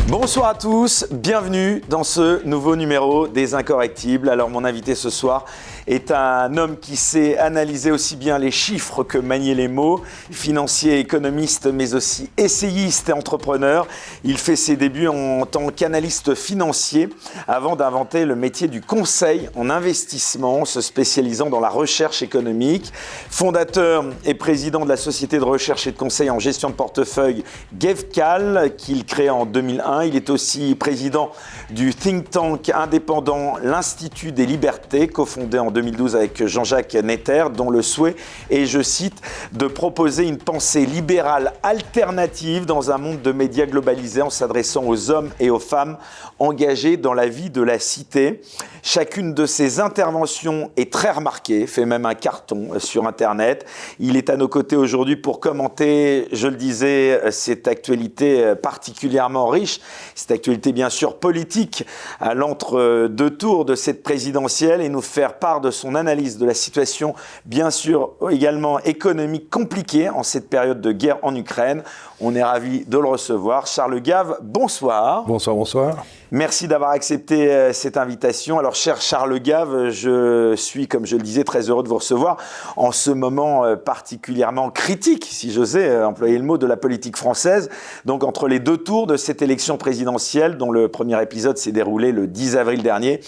Bonsoir à tous, bienvenue dans ce nouveau numéro des Incorrectibles. Alors mon invité ce soir est un homme qui sait analyser aussi bien les chiffres que manier les mots, financier, économiste mais aussi essayiste et entrepreneur. Il fait ses débuts en tant qu'analyste financier avant d'inventer le métier du conseil en investissement, se spécialisant dans la recherche économique. Fondateur et président de la société de recherche et de conseil en gestion de portefeuille GevCal qu'il crée en 2001. Il est aussi président du think tank indépendant l'Institut des Libertés, cofondé en 2012 avec Jean-Jacques Netter, dont le souhait est, je cite, de proposer une pensée libérale alternative dans un monde de médias globalisés en s'adressant aux hommes et aux femmes engagés dans la vie de la cité. Chacune de ses interventions est très remarquée, fait même un carton sur Internet. Il est à nos côtés aujourd'hui pour commenter, je le disais, cette actualité particulièrement riche, cette actualité bien sûr politique à l'entre-deux tours de cette présidentielle et nous faire part de son analyse de la situation, bien sûr également économique compliquée en cette période de guerre en Ukraine. On est ravis de le recevoir. Charles Gave, bonsoir. Bonsoir, bonsoir. Merci d'avoir accepté cette invitation. Alors, cher Charles Gave, je suis, comme je le disais, très heureux de vous recevoir en ce moment particulièrement critique, si j'osais employer le mot, de la politique française. Donc, entre les deux tours de cette élection présidentielle, dont le premier épisode s'est déroulé le 10 avril dernier,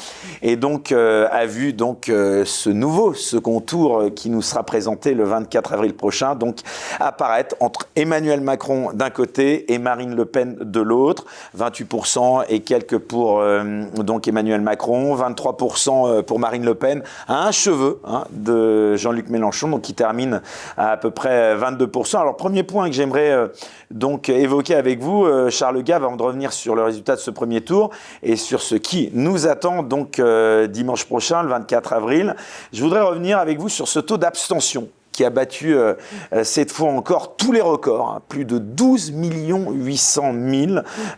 et donc a vu donc ce nouveau second tour qui nous sera présenté le 24 avril prochain, donc apparaître entre Emmanuel Macron d'un côté et Marine Le Pen de l'autre, 28% et quelques pour donc Emmanuel Macron, 23% pour Marine Le Pen, à un cheveu de Jean-Luc Mélenchon, donc qui termine à peu près 22%. Alors, premier point que j'aimerais donc évoquer avec vous, Charles Gave, avant de revenir sur le résultat de ce premier tour et sur ce qui nous attend donc dimanche prochain, le 24 avril, je voudrais revenir avec vous sur ce taux d'abstention qui a battu cette fois encore tous les records, plus de 12 800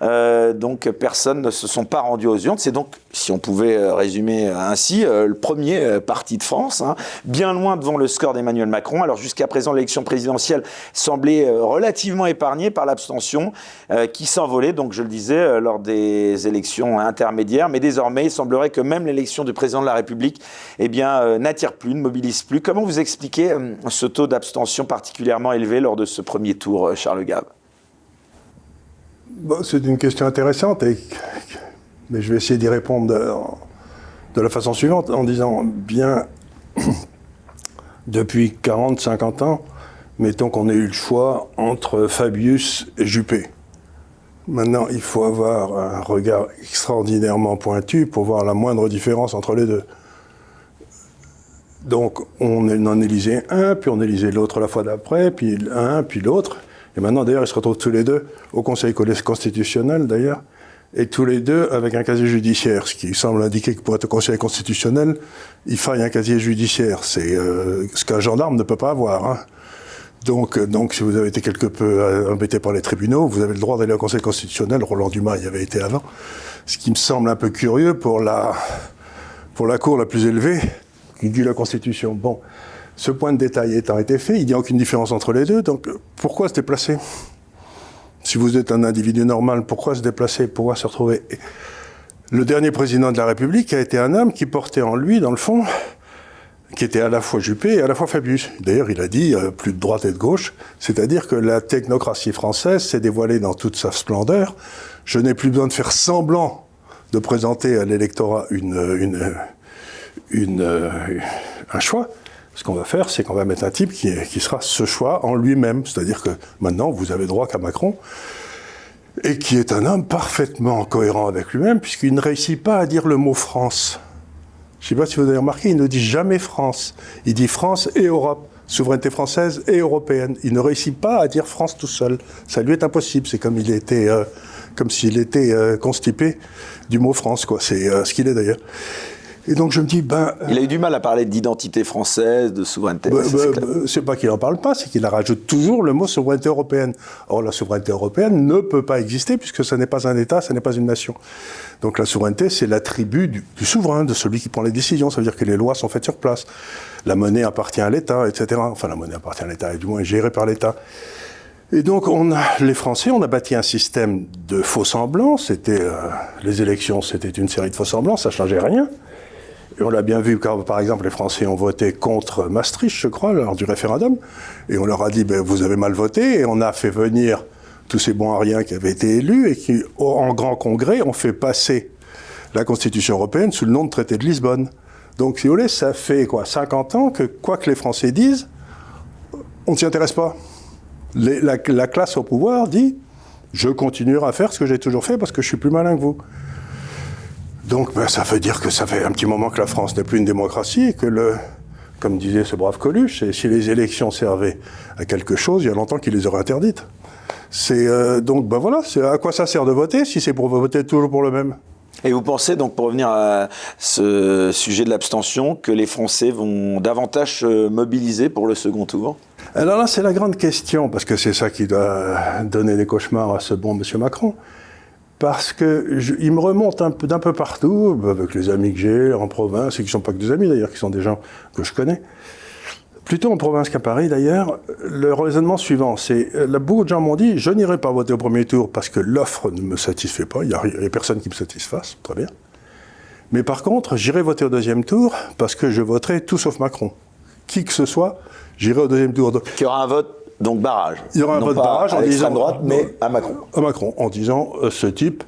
000 donc personnes ne se sont pas rendues aux urnes. C'est donc, si on pouvait résumer ainsi, le premier parti de France, bien loin devant le score d'Emmanuel Macron. Alors jusqu'à présent, l'élection présidentielle semblait relativement épargnée par l'abstention qui s'envolait, donc je le disais, lors des élections intermédiaires. Mais désormais, il semblerait que même l'élection du président de la République n'attire plus, ne mobilise plus. Comment vous expliquez ce taux d'abstention particulièrement élevé lors de ce premier tour, Charles Gave? Bon, c'est une question intéressante, mais je vais essayer d'y répondre de la façon suivante, en disant, bien, depuis 40-50 ans, mettons qu'on ait eu le choix entre Fabius et Juppé. Maintenant, il faut avoir un regard extraordinairement pointu pour voir la moindre différence entre les deux. Donc, on en élisait un, puis on élisait l'autre la fois d'après, puis un, puis l'autre. Et maintenant, d'ailleurs, ils se retrouvent tous les deux au Conseil constitutionnel, d'ailleurs, et tous les deux avec un casier judiciaire, ce qui semble indiquer que pour être au Conseil constitutionnel, il faille un casier judiciaire. C'est ce qu'un gendarme ne peut pas avoir. Donc, si vous avez été quelque peu embêté par les tribunaux, vous avez le droit d'aller au Conseil constitutionnel. Roland Dumas y avait été avant. Ce qui me semble un peu curieux pour la cour la plus élevée, qui dit la Constitution. Bon, ce point de détail étant été fait, il n'y a aucune différence entre les deux, donc pourquoi se déplacer? Si vous êtes un individu normal, pourquoi se déplacer? Pourquoi se retrouver? Le dernier président de la République a été un homme qui portait en lui, dans le fond, qui était à la fois Juppé et à la fois Fabius. D'ailleurs, il a dit plus de droite et de gauche, c'est-à-dire que la technocratie française s'est dévoilée dans toute sa splendeur. Je n'ai plus besoin de faire semblant de présenter à l'électorat un choix. Ce qu'on va faire, c'est qu'on va mettre un type qui sera ce choix en lui-même. C'est-à-dire que maintenant, vous avez droit qu'à Macron, et qui est un homme parfaitement cohérent avec lui-même, puisqu'il ne réussit pas à dire le mot France. Je ne sais pas si vous avez remarqué, il ne dit jamais France. Il dit France et Europe, souveraineté française et européenne. Il ne réussit pas à dire France tout seul. Ça lui est impossible. C'est comme s'il était constipé du mot France, quoi. C'est ce qu'il est d'ailleurs. Et donc je me dis, il a eu du mal à parler d'identité française, de souveraineté. C'est pas qu'il n'en parle pas, c'est qu'il rajoute toujours le mot souveraineté européenne. Or, la souveraineté européenne ne peut pas exister puisque ce n'est pas un État, ce n'est pas une nation. Donc la souveraineté, c'est l'attribut du souverain, de celui qui prend les décisions. Ça veut dire que les lois sont faites sur place. La monnaie appartient à l'État, etc. Enfin, la monnaie appartient à l'État, et du moins est gérée par l'État. Et donc, les Français, on a bâti un système de faux-semblants. Les élections, c'était une série de faux-semblants, ça ne changeait rien. Et on l'a bien vu quand, par exemple, les Français ont voté contre Maastricht, je crois, lors du référendum. Et on leur a dit, vous avez mal voté. Et on a fait venir tous ces bons à rien qui avaient été élus et qui, en grand congrès, ont fait passer la Constitution européenne sous le nom de traité de Lisbonne. Donc, si vous voulez, ça fait 50 ans que, quoi que les Français disent, on ne s'y intéresse pas. La classe au pouvoir dit « je continuerai à faire ce que j'ai toujours fait parce que je suis plus malin que vous ». Donc ça veut dire que ça fait un petit moment que la France n'est plus une démocratie et que, comme disait ce brave Coluche, si les élections servaient à quelque chose, il y a longtemps qu'ils les auraient interdites. Donc voilà, à quoi ça sert de voter si c'est pour voter toujours pour le même ? Et vous pensez donc, pour revenir à ce sujet de l'abstention, que les Français vont davantage se mobiliser pour le second tour ? Alors là, c'est la grande question, parce que c'est ça qui doit donner des cauchemars à ce bon monsieur Macron. Parce qu'il me remonte d'un peu partout, avec les amis que j'ai en province, et qui ne sont pas que des amis d'ailleurs, qui sont des gens que je connais, plutôt en province qu'à Paris d'ailleurs, le raisonnement suivant, c'est, beaucoup de gens m'ont dit, je n'irai pas voter au premier tour parce que l'offre ne me satisfait pas, il n'y a personne qui me satisfasse, très bien. Mais par contre, j'irai voter au deuxième tour parce que je voterai tout sauf Macron. Qui que ce soit, j'irai au deuxième tour. Qu'il y aura un vote, donc barrage. Il y aura un vote barrage en disant droite, mais à Macron. À Macron, en disant ce type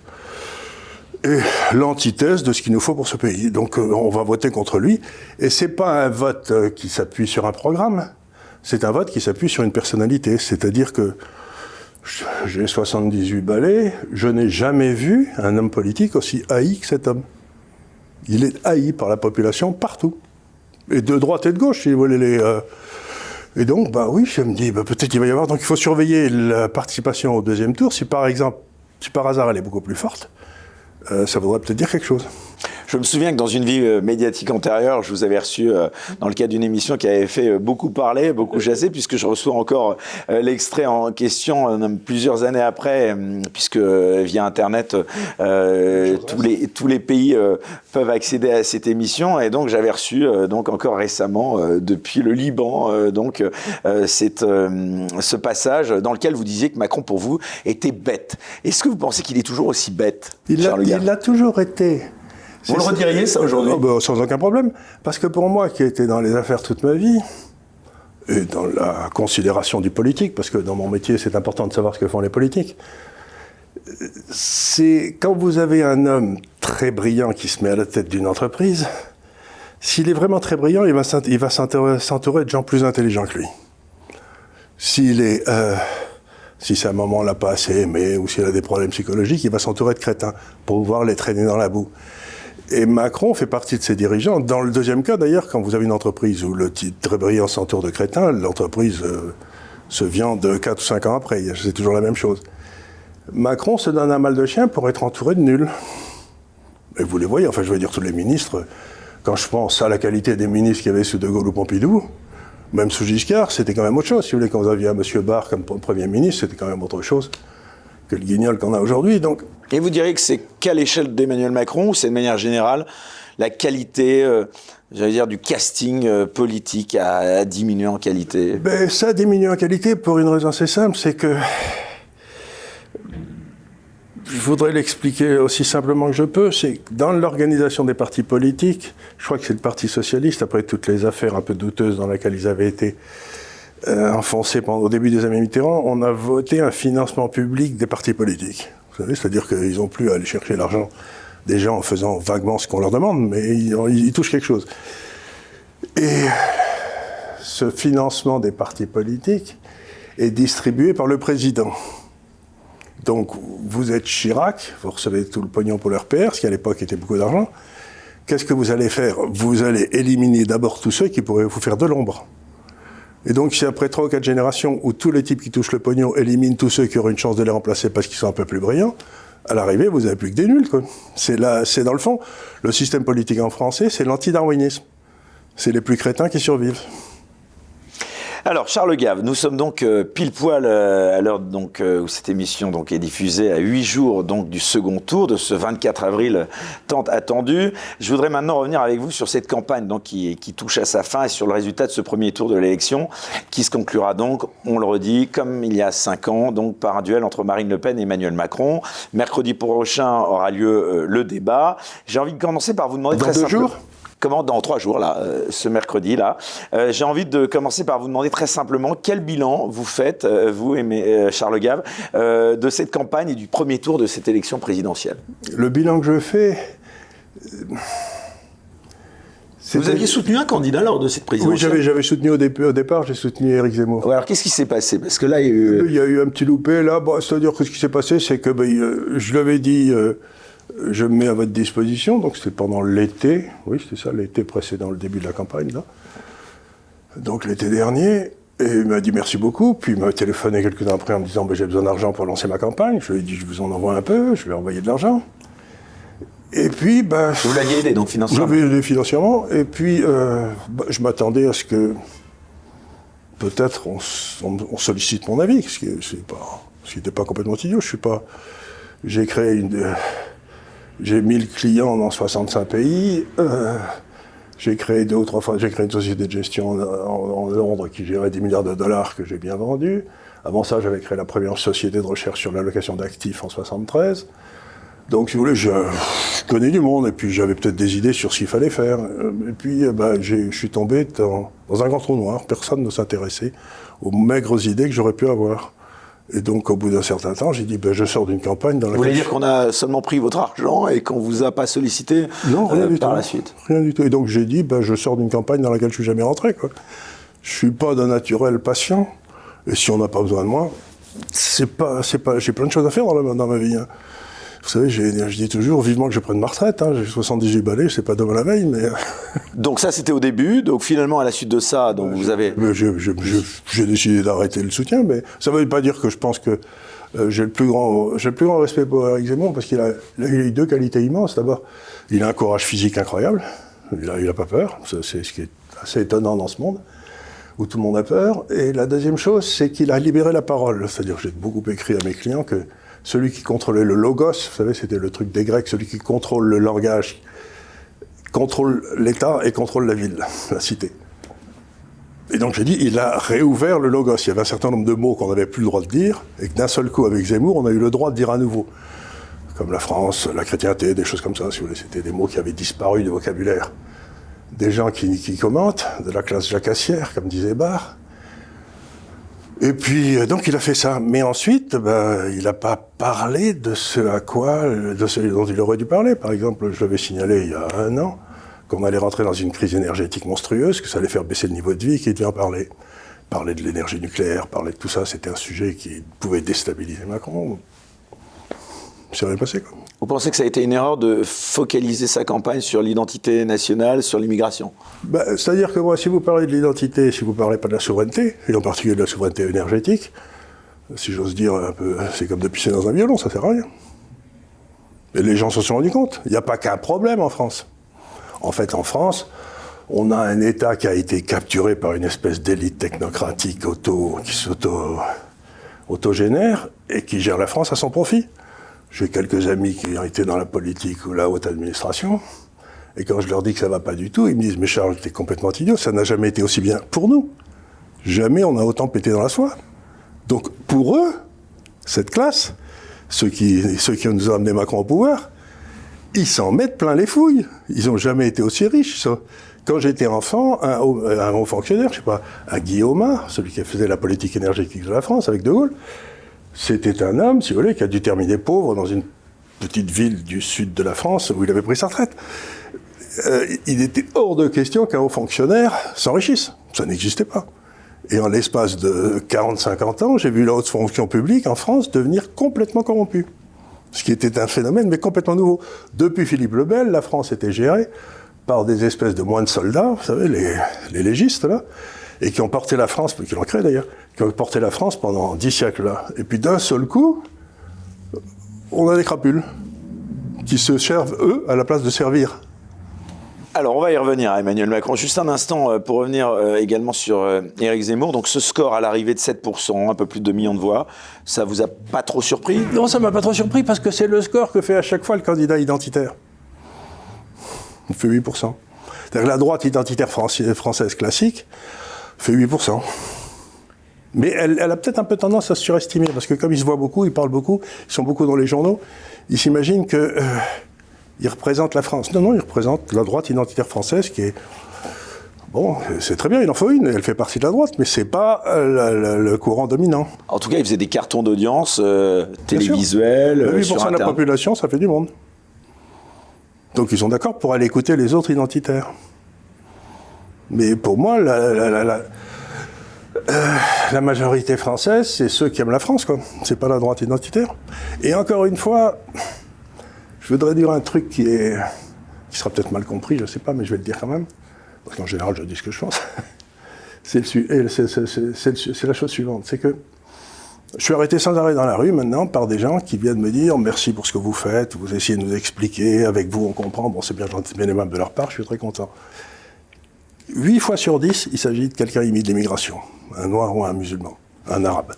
est l'antithèse de ce qu'il nous faut pour ce pays. Donc on va voter contre lui. Et c'est pas un vote qui s'appuie sur un programme, c'est un vote qui s'appuie sur une personnalité. C'est-à-dire que j'ai 78 balais, je n'ai jamais vu un homme politique aussi haï que cet homme. Il est haï par la population partout. Et de droite et de gauche, si vous voulez. Et donc, oui, je me dis, peut-être qu'il va y avoir... Donc il faut surveiller la participation au deuxième tour. Si par hasard elle est beaucoup plus forte, ça voudrait peut-être dire quelque chose. Je me souviens que dans une vie médiatique antérieure, je vous avais reçu dans le cadre d'une émission qui avait fait beaucoup parler, beaucoup jaser, puisque je reçois encore l'extrait en question plusieurs années après, puisque via Internet, tous les pays peuvent accéder à cette émission. Et donc, j'avais reçu donc encore récemment, depuis le Liban, ce passage dans lequel vous disiez que Macron, pour vous, était bête. Est-ce que vous pensez qu'il est toujours aussi bête, Charles Gave ? Il l'a toujours été. Vous le rediriez, ça, aujourd'hui ? Sans aucun problème. Parce que pour moi, qui ai été dans les affaires toute ma vie, et dans la considération du politique, parce que dans mon métier, c'est important de savoir ce que font les politiques, c'est quand vous avez un homme très brillant qui se met à la tête d'une entreprise, s'il est vraiment très brillant, il va s'entourer de gens plus intelligents que lui. Si c'est un moment, on l'a pas assez aimé, ou s'il a des problèmes psychologiques, il va s'entourer de crétins pour pouvoir les traîner dans la boue. Et Macron fait partie de ces dirigeants. Dans le deuxième cas, d'ailleurs, quand vous avez une entreprise où le type très brillant s'entoure de crétins, l'entreprise se viande 4 ou 5 ans après. C'est toujours la même chose. Macron se donne un mal de chien pour être entouré de nuls. Et vous les voyez, enfin, je veux dire, tous les ministres, quand je pense à la qualité des ministres qu'il y avait sous De Gaulle ou Pompidou, même sous Giscard, c'était quand même autre chose. Si vous voulez, quand vous aviez un M. Barre comme Premier ministre, c'était quand même autre chose que le guignol qu'on a aujourd'hui. Donc. Et vous diriez que c'est qu'à l'échelle d'Emmanuel Macron, ou c'est de manière générale, la qualité, du casting politique a diminué en qualité ? Ça a diminué en qualité pour une raison assez simple, c'est que je voudrais l'expliquer aussi simplement que je peux, c'est que dans l'organisation des partis politiques, je crois que c'est le Parti socialiste, après toutes les affaires un peu douteuses dans lesquelles ils avaient été enfoncés au début des années Mitterrand, on a voté un financement public des partis politiques. Vous savez, c'est-à-dire qu'ils n'ont plus à aller chercher l'argent des gens en faisant vaguement ce qu'on leur demande, mais ils touchent quelque chose. Et ce financement des partis politiques est distribué par le président. Donc, vous êtes Chirac, vous recevez tout le pognon pour le RPR, ce qui à l'époque était beaucoup d'argent. Qu'est-ce que vous allez faire ? Vous allez éliminer d'abord tous ceux qui pourraient vous faire de l'ombre. Et donc, si après 3 ou 4 générations où tous les types qui touchent le pognon éliminent tous ceux qui auraient une chance de les remplacer parce qu'ils sont un peu plus brillants, à l'arrivée, vous n'avez plus que des nuls, quoi. C'est dans le fond, le système politique en français, c'est l'anti-darwinisme. C'est les plus crétins qui survivent. Alors, Charles Gave, nous sommes donc pile poil à l'heure donc, où cette émission donc, est diffusée à 8 jours donc, du second tour de ce 24 avril tant attendu. Je voudrais maintenant revenir avec vous sur cette campagne donc, qui touche à sa fin et sur le résultat de ce premier tour de l'élection qui se conclura donc, on le redit, comme il y a 5 ans, donc, par un duel entre Marine Le Pen et Emmanuel Macron. Mercredi prochain aura lieu le débat. J'ai envie de commencer par vous demander dans très 2 simplement... jours Comment, dans 3 jours, là, ce mercredi-là, j'ai envie de commencer par vous demander très simplement quel bilan vous faites, vous et Charles Gave, de cette campagne et du premier tour de cette élection présidentielle. Le bilan que je fais... Vous aviez soutenu un candidat lors de cette présidentielle? Oui, j'avais soutenu au départ, j'ai soutenu Éric Zemmour. Ouais, alors qu'est-ce qui s'est passé? Parce que là, il y a eu un petit loupé, là. Bon, c'est-à-dire que ce qui s'est passé, c'est que je l'avais dit... je me mets à votre disposition, donc c'était pendant l'été, oui c'était ça, l'été précédent le début de la campagne, là. Donc l'été dernier, et il m'a dit merci beaucoup, puis il m'a téléphoné quelques temps après en me disant j'ai besoin d'argent pour lancer ma campagne, je lui ai dit je vous en envoie un peu, je lui ai envoyé de l'argent. Et puis, vous l'aviez aidé donc financièrement? Je l'avais aidé financièrement, et puis je m'attendais à ce que peut-être on sollicite mon avis, ce qui n'était pas complètement idiot, j'ai créé j'ai 1000 clients dans 65 pays. J'ai créé 2 ou 3 fois, j'ai créé une société de gestion en Londres qui gérait 10 milliards de dollars que j'ai bien vendu. Avant ça, j'avais créé la première société de recherche sur l'allocation d'actifs en 73. Donc, si vous voulez, je connais du monde et puis j'avais peut-être des idées sur ce qu'il fallait faire. Et puis, je suis tombé dans un grand trou noir. Personne ne s'intéressait aux maigres idées que j'aurais pu avoir. Et donc, au bout d'un certain temps, j'ai dit, je sors d'une campagne dans laquelle... Vous voulez dire qu'on a seulement pris votre argent et qu'on ne vous a pas sollicité par la suite? Rien du tout. Et donc, j'ai dit, je sors d'une campagne dans laquelle je ne suis jamais rentré, quoi. Je ne suis pas d'un naturel patient. Et si on n'a pas besoin de moi, j'ai plein de choses à faire dans ma vie. Hein. Vous savez, je dis toujours, vivement que je prenne ma retraite. Hein. J'ai 78 balais, c'est pas demain la veille, mais... Donc ça, c'était au début. Donc finalement, à la suite de ça, donc vous avez... J'ai décidé d'arrêter le soutien, mais ça ne veut pas dire que je pense que j'ai le plus grand respect pour Éric Zemmour, parce qu'il a eu 2 qualités immenses. D'abord, il a un courage physique incroyable. Il n'a pas peur. C'est ce qui est assez étonnant dans ce monde, où tout le monde a peur. Et la deuxième chose, c'est qu'il a libéré la parole. C'est-à-dire que j'ai beaucoup écrit à mes clients que celui qui contrôlait le logos, vous savez, c'était le truc des Grecs, celui qui contrôle le langage, contrôle l'État et contrôle la ville, la cité. Et donc j'ai dit, il a réouvert le logos. Il y avait un certain nombre de mots qu'on n'avait plus le droit de dire, et que d'un seul coup, avec Zemmour, on a eu le droit de dire à nouveau. Comme la France, la chrétienté, des choses comme ça, si vous voulez. C'était des mots qui avaient disparu du vocabulaire. Des gens qui commentent, de la classe jacassière, comme disait Barre. Et puis, donc, il a fait ça. Mais ensuite, il n'a pas parlé de ce dont il aurait dû parler. Par exemple, je l'avais signalé il y a 1 an, qu'on allait rentrer dans une crise énergétique monstrueuse, que ça allait faire baisser le niveau de vie, qu'il devait en parler. Parler de l'énergie nucléaire, parler de tout ça, c'était un sujet qui pouvait déstabiliser Macron. C'est rien passé, quoi. Vous pensez que ça a été une erreur de focaliser sa campagne sur l'identité nationale, sur l'immigration? C'est-à-dire que moi, si vous parlez de l'identité, si vous ne parlez pas de la souveraineté, et en particulier de la souveraineté énergétique, si j'ose dire un peu, c'est comme de pisser dans un violon, ça ne sert à rien. Et les gens se sont rendus compte. Il n'y a pas qu'un problème en France. En fait, en France, on a un État qui a été capturé par une espèce d'élite technocratique qui s'auto-génère et qui gère la France à son profit. J'ai quelques amis qui ont été dans la politique ou la haute administration, et quand je leur dis que ça ne va pas du tout, ils me disent « Mais Charles, t'es complètement idiot, ça n'a jamais été aussi bien pour nous. Jamais on a autant pété dans la soie. » Donc pour eux, cette classe, ceux qui nous ont amené Macron au pouvoir, ils s'en mettent plein les fouilles. Ils n'ont jamais été aussi riches. Quand j'étais enfant, un haut fonctionnaire, je sais pas, un Guillaume, celui qui faisait la politique énergétique de la France avec De Gaulle, c'était un homme, si vous voulez, qui a dû terminer pauvre dans une petite ville du sud de la France où il avait pris sa retraite. Il était hors de question qu'un haut fonctionnaire s'enrichisse. Ça n'existait pas. Et en l'espace de 40-50 ans, j'ai vu la haute fonction publique en France devenir complètement corrompue. Ce qui était un phénomène, mais complètement nouveau. Depuis Philippe le Bel, la France était gérée par des espèces de moines soldats, vous savez, les légistes, là, et qui ont porté la France, qui l'ont créé d'ailleurs, qui ont porté la France pendant 10 siècles, là. Et puis d'un seul coup, on a des crapules qui se servent, eux, à la place de servir. Alors, on va y revenir à Emmanuel Macron. Juste un instant pour revenir également sur Éric Zemmour. Donc, ce score à l'arrivée de 7%, un peu plus de 2 millions de voix, ça vous a pas trop surpris? Non, ça m'a pas trop surpris parce que c'est le score que fait à chaque fois le candidat identitaire. On fait 8%. C'est-à-dire que la droite identitaire française classique fait 8%. Mais elle a peut-être un peu tendance à se surestimer, parce que comme ils se voient beaucoup, ils parlent beaucoup, ils sont beaucoup dans les journaux, ils s'imaginent qu'ils représentent la France. Non, ils représentent la droite identitaire française qui est... Bon, c'est très bien, il en faut une, elle fait partie de la droite, mais c'est pas le courant dominant. En tout cas, ils faisaient des cartons d'audience télévisuels, 8% sur de la Internet. population, ça fait du monde. Donc ils sont d'accord pour aller écouter les autres identitaires. Mais pour moi, la majorité française, c'est ceux qui aiment la France, quoi. C'est pas la droite identitaire. Et encore une fois, je voudrais dire un truc qui sera peut-être mal compris, je sais pas, mais je vais le dire quand même. Parce qu'en général, je dis ce que je pense. C'est la chose suivante, c'est que je suis arrêté sans arrêt dans la rue maintenant par des gens qui viennent me dire « Merci pour ce que vous faites, vous essayez de nous expliquer, avec vous on comprend, bon c'est bien gentil, bien aimable de leur part, je suis très content. » 8 fois sur 10, il s'agit de quelqu'un immis de l'immigration, un noir ou un musulman, un arabe.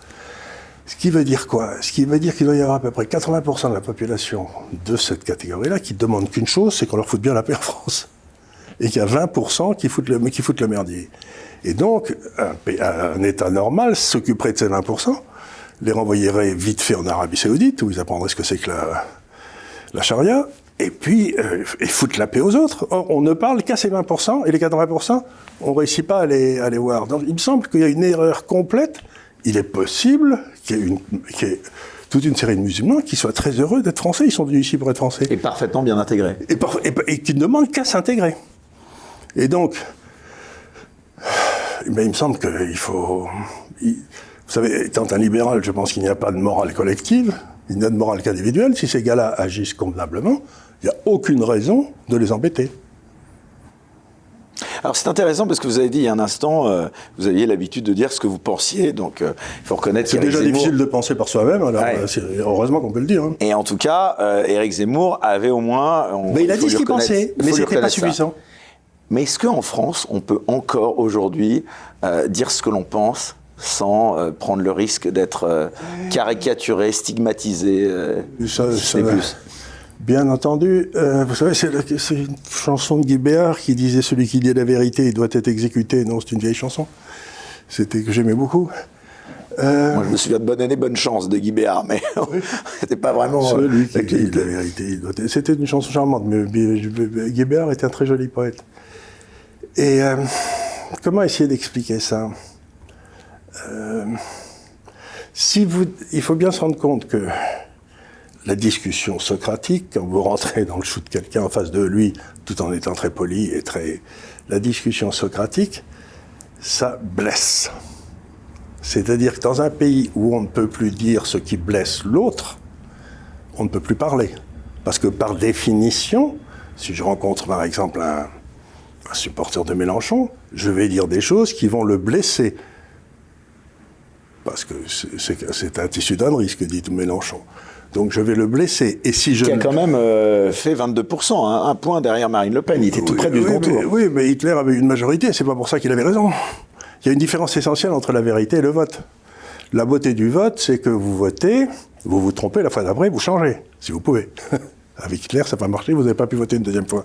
Ce qui veut dire quoi? Ce qui veut dire qu'il doit y avoir à peu près 80% de la population de cette catégorie-là qui ne demande qu'une chose, c'est qu'on leur foute bien la paix en France. Et qu'il y a 20% qui foutent le merdier. Et donc, un État normal s'occuperait de ces 20%, les renvoyerait vite fait en Arabie Saoudite, où ils apprendraient ce que c'est que la charia, et puis et foutre la paix aux autres. Or, on ne parle qu'à ces 20%, et les 80%, on ne réussit pas à les voir. Donc, il me semble qu'il y a une erreur complète. Il est possible qu'il y ait toute une série de musulmans qui soient très heureux d'être français. Ils sont venus ici pour être français. Et parfaitement bien intégrés. Et qui ne demandent qu'à s'intégrer. Et donc, il me semble qu'il faut... Vous savez, étant un libéral, je pense qu'il n'y a pas de morale collective, il n'y a de morale qu'individuelle. Si ces gars-là agissent convenablement, il n'y a aucune raison de les embêter. Alors c'est intéressant parce que vous avez dit il y a un instant, vous aviez l'habitude de dire ce que vous pensiez, donc il faut reconnaître c'est déjà Zemmour... difficile de penser par soi-même, alors ouais. Heureusement qu'on peut le dire. Hein. Et en tout cas, Éric Zemmour avait au moins... Mais il a dit ce qu'il pensait, mais c'était pas suffisant. Mais est-ce qu'en France, on peut encore aujourd'hui dire ce que l'on pense sans prendre le risque d'être caricaturé, stigmatisé Bien entendu. Vous savez, c'est une chanson de Guy Béard qui disait « Celui qui dit la vérité, il doit être exécuté ». Non, c'est une vieille chanson. C'était que j'aimais beaucoup. Moi, je me souviens de Bonne année, bonne chance de Guy Béard, mais oui. C'était pas vraiment... Celui qui dit la vérité, il doit être... C'était une chanson charmante, mais Guy Béard était un très joli poète. Et comment essayer d'expliquer ça? Il faut bien se rendre compte que la discussion socratique, quand vous rentrez dans le chou de quelqu'un en face de lui, tout en étant très poli et très... La discussion socratique, ça blesse. C'est-à-dire que dans un pays où on ne peut plus dire ce qui blesse l'autre, on ne peut plus parler. Parce que par définition, si je rencontre par exemple un supporter de Mélenchon, je vais dire des choses qui vont le blesser. Parce que c'est un tissu d'ânerie, ce que dit Mélenchon. Donc je vais le blesser. Et si je... Qui a quand même fait 22%, hein, un point derrière Marine Le Pen. Il était tout près du second tour. Oui, mais Hitler avait une majorité, c'est pas pour ça qu'il avait raison. Il y a une différence essentielle entre la vérité et le vote. La beauté du vote, c'est que vous votez, vous vous trompez, la fois d'après, vous changez, si vous pouvez. Avec Hitler, ça n'a pas marché, vous n'avez pas pu voter une deuxième fois.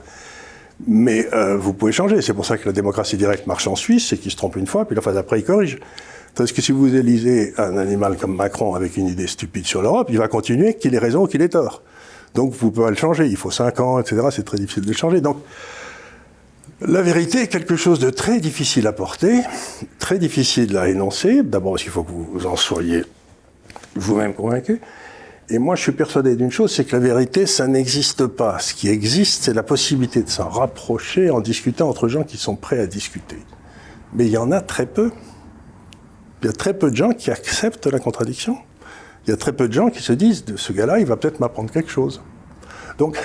Mais vous pouvez changer. C'est pour ça que la démocratie directe marche en Suisse, c'est qu'il se trompe une fois, puis la fois d'après, il corrige. Parce que si vous élisez un animal comme Macron avec une idée stupide sur l'Europe, il va continuer qu'il ait raison ou qu'il ait tort. Donc vous pouvez pas le changer. Il faut 5 ans, etc. C'est très difficile de le changer. Donc la vérité est quelque chose de très difficile à porter, très difficile à énoncer. D'abord parce qu'il faut que vous en soyez vous-même convaincu. Et moi, je suis persuadé d'une chose, c'est que la vérité, ça n'existe pas. Ce qui existe, c'est la possibilité de s'en rapprocher en discutant entre gens qui sont prêts à discuter. Mais il y en a très peu. Il y a très peu de gens qui acceptent la contradiction. Il y a très peu de gens qui se disent, de ce gars-là, il va peut-être m'apprendre quelque chose. Donc,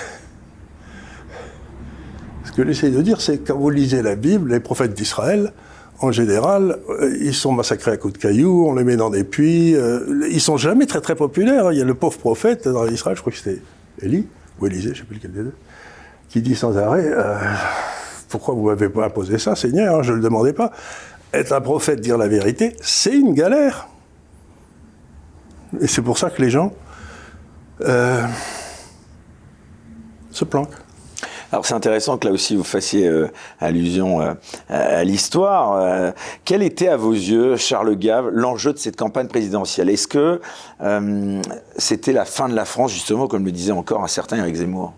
ce que j'essaie de dire, c'est que quand vous lisez la Bible, les prophètes d'Israël, en général, ils sont massacrés à coups de cailloux, on les met dans des puits, ils sont jamais très très populaires. Il y a le pauvre prophète dans Israël, je crois que c'était Élie, ou Élisée, je ne sais plus lequel des deux, qui dit sans arrêt, pourquoi vous m'avez pas imposé ça, Seigneur, hein, je ne le demandais pas. Être un prophète, dire la vérité, c'est une galère. Et c'est pour ça que les gens se planquent. Alors c'est intéressant que là aussi vous fassiez allusion à l'histoire. Quel était à vos yeux, Charles Gave, l'enjeu de cette campagne présidentielle? Est-ce que c'était la fin de la France, justement, comme le disait encore un certain Éric Zemmour?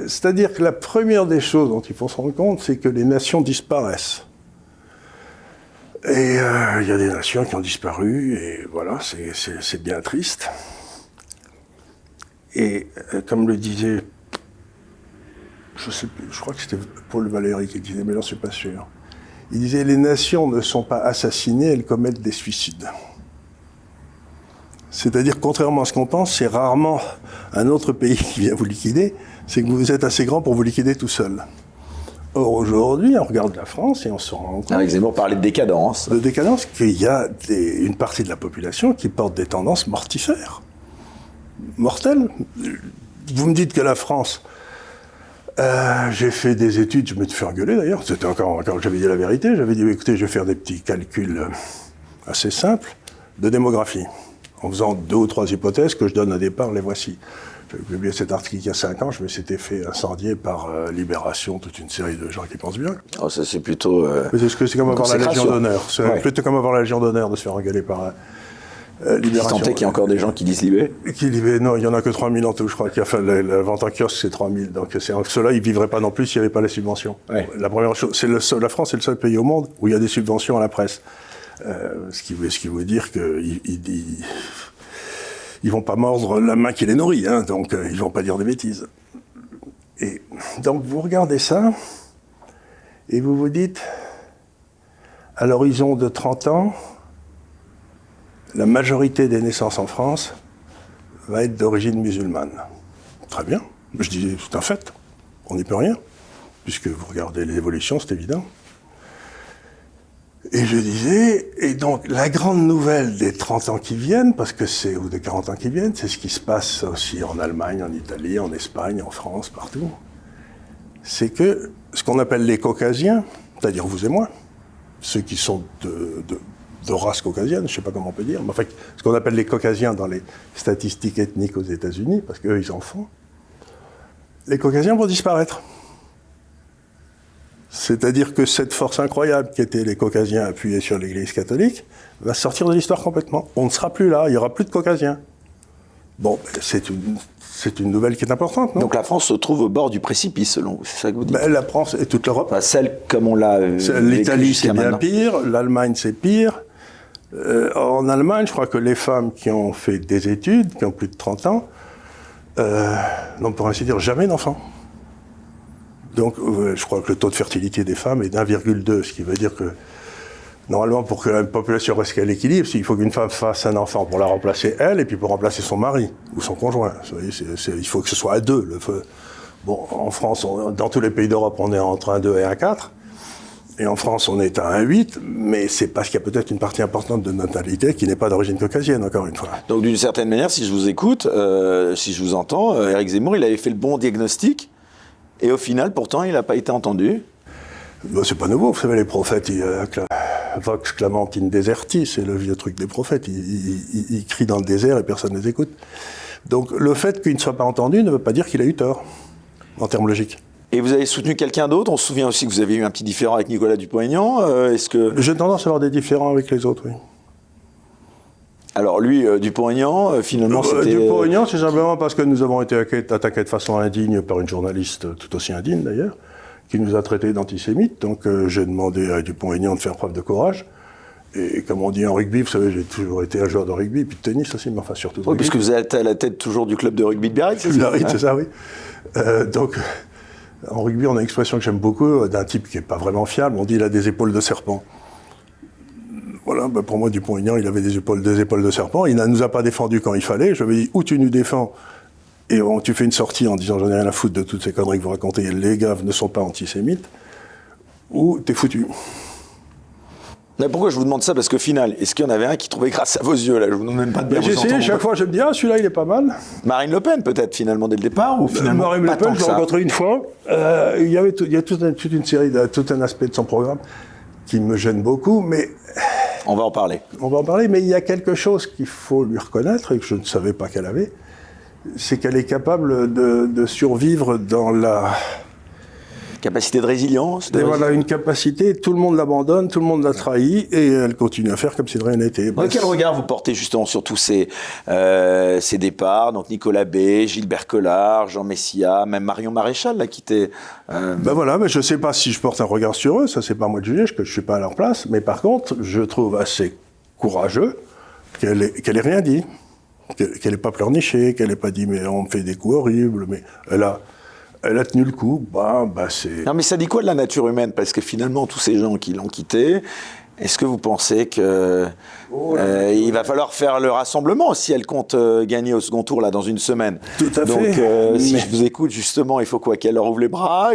C'est-à-dire que la première des choses dont il faut se rendre compte, c'est que les nations disparaissent. Et il y a des nations qui ont disparu, et voilà, c'est bien triste. Et comme le disait, je sais plus, je crois que c'était Paul Valéry qui disait, mais j'en suis pas sûr. Il disait, les nations ne sont pas assassinées, elles commettent des suicides. C'est-à-dire, contrairement à ce qu'on pense, c'est rarement un autre pays qui vient vous liquider, c'est que vous êtes assez grand pour vous liquider tout seul. Or, aujourd'hui, on regarde la France et on se rend compte... Éric Zemmour parlait de décadence. De décadence, qu'il y a une partie de la population qui porte des tendances mortifères. Mortelles. Vous me dites que la France... j'ai fait des études, je me suis fait engueuler d'ailleurs, c'était encore j'avais dit la vérité, j'avais dit, écoutez, je vais faire des petits calculs assez simples de démographie, en faisant 2 ou 3 hypothèses que je donne au départ, les voici. J'ai publié cet article il y a 5 ans, je me s'étais fait incendier par Libération, toute une série de gens qui pensent bien. Oh, ça c'est plutôt... Mais c'est comme avoir la Légion d'honneur, c'est plutôt comme avoir la Légion d'honneur de se faire engueuler par Libération. Si tant est qu'il y a encore des gens qui disent Libé. Non, il n'y en a que 3000 en tout, je crois. La vente en kiosque, c'est 3000. Donc ceux-là, ils ne vivraient pas non plus s'il n'y avait pas les subventions. Ouais. La première chose, la France est le seul pays au monde où il y a des subventions à la presse. Ce qui veut dire qu'ils ne vont pas mordre la main qui les nourrit, hein, donc ils ne vont pas dire des bêtises. Et donc vous regardez ça, et vous vous dites, à l'horizon de 30 ans, la majorité des naissances en France va être d'origine musulmane. Très bien, je dis c'est un fait, on n'y peut rien, puisque vous regardez l'évolution, c'est évident. Et je disais, et donc la grande nouvelle des 30 ans qui viennent, ou des 40 ans qui viennent, c'est ce qui se passe aussi en Allemagne, en Italie, en Espagne, en France, partout, c'est que ce qu'on appelle les caucasiens, c'est-à-dire vous et moi, ceux qui sont de race caucasienne, je ne sais pas comment on peut dire, mais enfin, ce qu'on appelle les caucasiens dans les statistiques ethniques aux États-Unis, parce qu'eux, ils en font, les caucasiens vont disparaître. C'est-à-dire que cette force incroyable qui était les caucasiens appuyés sur l'Église catholique va sortir de l'histoire complètement. On ne sera plus là, il n'y aura plus de caucasiens. Bon, c'est une nouvelle qui est importante, non? Donc la France se trouve au bord du précipice, selon vous, c'est ça que vous dites? La France et toute l'Europe. Enfin, celle comme on l'a l'Italie, c'est bien pire, l'Allemagne, c'est pire. En Allemagne, je crois que les femmes qui ont fait des études, qui ont plus de 30 ans, n'ont pour ainsi dire jamais d'enfants. Donc, je crois que le taux de fertilité des femmes est d'1,2, ce qui veut dire que, normalement, pour que la population reste à l'équilibre, il faut qu'une femme fasse un enfant pour la remplacer elle, et puis pour remplacer son mari, ou son conjoint. Vous voyez, il faut que ce soit à 2. Bon, en France, dans tous les pays d'Europe, on est entre 1,2 et 1,4. Et en France, on est à 1,8, mais c'est parce qu'il y a peut-être une partie importante de natalité qui n'est pas d'origine caucasienne, encore une fois. Donc, d'une certaine manière, si je vous écoute, si je vous entends, Éric Zemmour, il avait fait le bon diagnostic, et au final, pourtant, il n'a pas été entendu. Ben, c'est pas nouveau, vous savez, les prophètes, vox clamant in deserti, c'est le vieux truc des prophètes, ils crient dans le désert et personne ne les écoute. Donc le fait qu'il ne soit pas entendu ne veut pas dire qu'il a eu tort, en termes logiques. Et vous avez soutenu quelqu'un d'autre? On se souvient aussi que vous avez eu un petit différend avec Nicolas Dupont-Aignan. Est-ce que... J'ai tendance à avoir des différends avec les autres, oui. Alors lui, Dupont-Aignan, finalement, c'était... Dupont-Aignan, c'est simplement parce que nous avons été attaqués de façon indigne par une journaliste tout aussi indigne, d'ailleurs, qui nous a traités d'antisémites. Donc j'ai demandé à Dupont-Aignan de faire preuve de courage. Et comme on dit en rugby, vous savez, j'ai toujours été un joueur de rugby, puis de tennis aussi, mais enfin surtout de rugby. Puisque vous êtes à la tête toujours du club de rugby de Biarritz, c'est ça? C'est ça, oui. Donc, en rugby, on a une expression que j'aime beaucoup, d'un type qui n'est pas vraiment fiable, on dit il a des épaules de serpent. Voilà, ben pour moi, Dupont-Aignan, il avait des épaules de serpent. Il ne nous a pas défendus quand il fallait. Je lui ai dit, ou tu nous défends, et tu fais une sortie en disant, j'en ai rien à foutre de toutes ces conneries que vous racontez, les gars ne sont pas antisémites, ou t'es foutu. Mais pourquoi je vous demande ça? Parce qu'au final, est-ce qu'il y en avait un qui trouvait grâce à vos yeux, là? Je vous demande même pas de bien vous J'ai essayé, entendre. chaque fois, je me dis, ah, celui-là, il est pas mal. Marine Le Pen, peut-être, finalement, dès le départ, ou finalement Marine pas Le Pen, tant je que l'ai ça? rencontré une fois. Il y a toute une série, tout un aspect de son programme qui me gêne beaucoup, mais On va en parler. on va en parler. Mais il y a quelque chose qu'il faut lui reconnaître et que je ne savais pas qu'elle avait, c'est qu'elle est capable de survivre dans la... Capacité de résilience. Et voilà, une capacité, tout le monde l'abandonne, tout le monde l'a trahi, et elle continue à faire comme si de rien n'était. Quel regard vous portez justement sur tous ces départs? Donc Nicolas B, Gilbert Collard, Jean Messia, même Marion Maréchal l'a quitté. Ben voilà, mais je ne sais pas si je porte un regard sur eux, ça c'est pas à moi de juger, je ne suis pas à leur place, mais par contre, je trouve assez courageux qu'elle ait rien dit, qu'elle n'ait pas pleurniché, qu'elle n'ait pas dit mais on me fait des coups horribles, mais elle a tenu le coup, c'est... Non mais ça dit quoi de la nature humaine? Parce que finalement, tous ces gens qui l'ont quitté, est-ce que vous pensez que il va falloir faire le rassemblement si elle compte gagner au second tour là dans une semaine? Tout à Donc, fait. si je vous écoute justement, il faut quoi? Qu'elle leur ouvre les bras?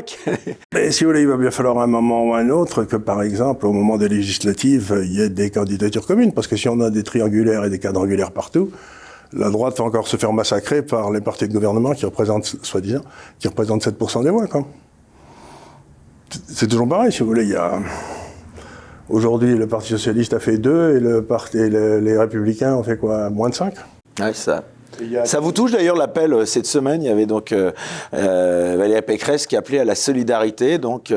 Mais si vous voulez, il va bien falloir un moment ou un autre que, par exemple, au moment des législatives, il y ait des candidatures communes, parce que si on a des triangulaires et des quadrangulaires partout, la droite va encore se faire massacrer par les partis de gouvernement qui représentent, soi-disant, 7% des voix, quoi. C'est toujours pareil, si vous voulez, il y a... Aujourd'hui, le Parti Socialiste a fait 2 et les Républicains ont fait quoi? Moins de 5? Ouais, ça. Ça vous touche d'ailleurs l'appel cette semaine, il y avait donc Valérie Pécresse qui appelait à la solidarité, donc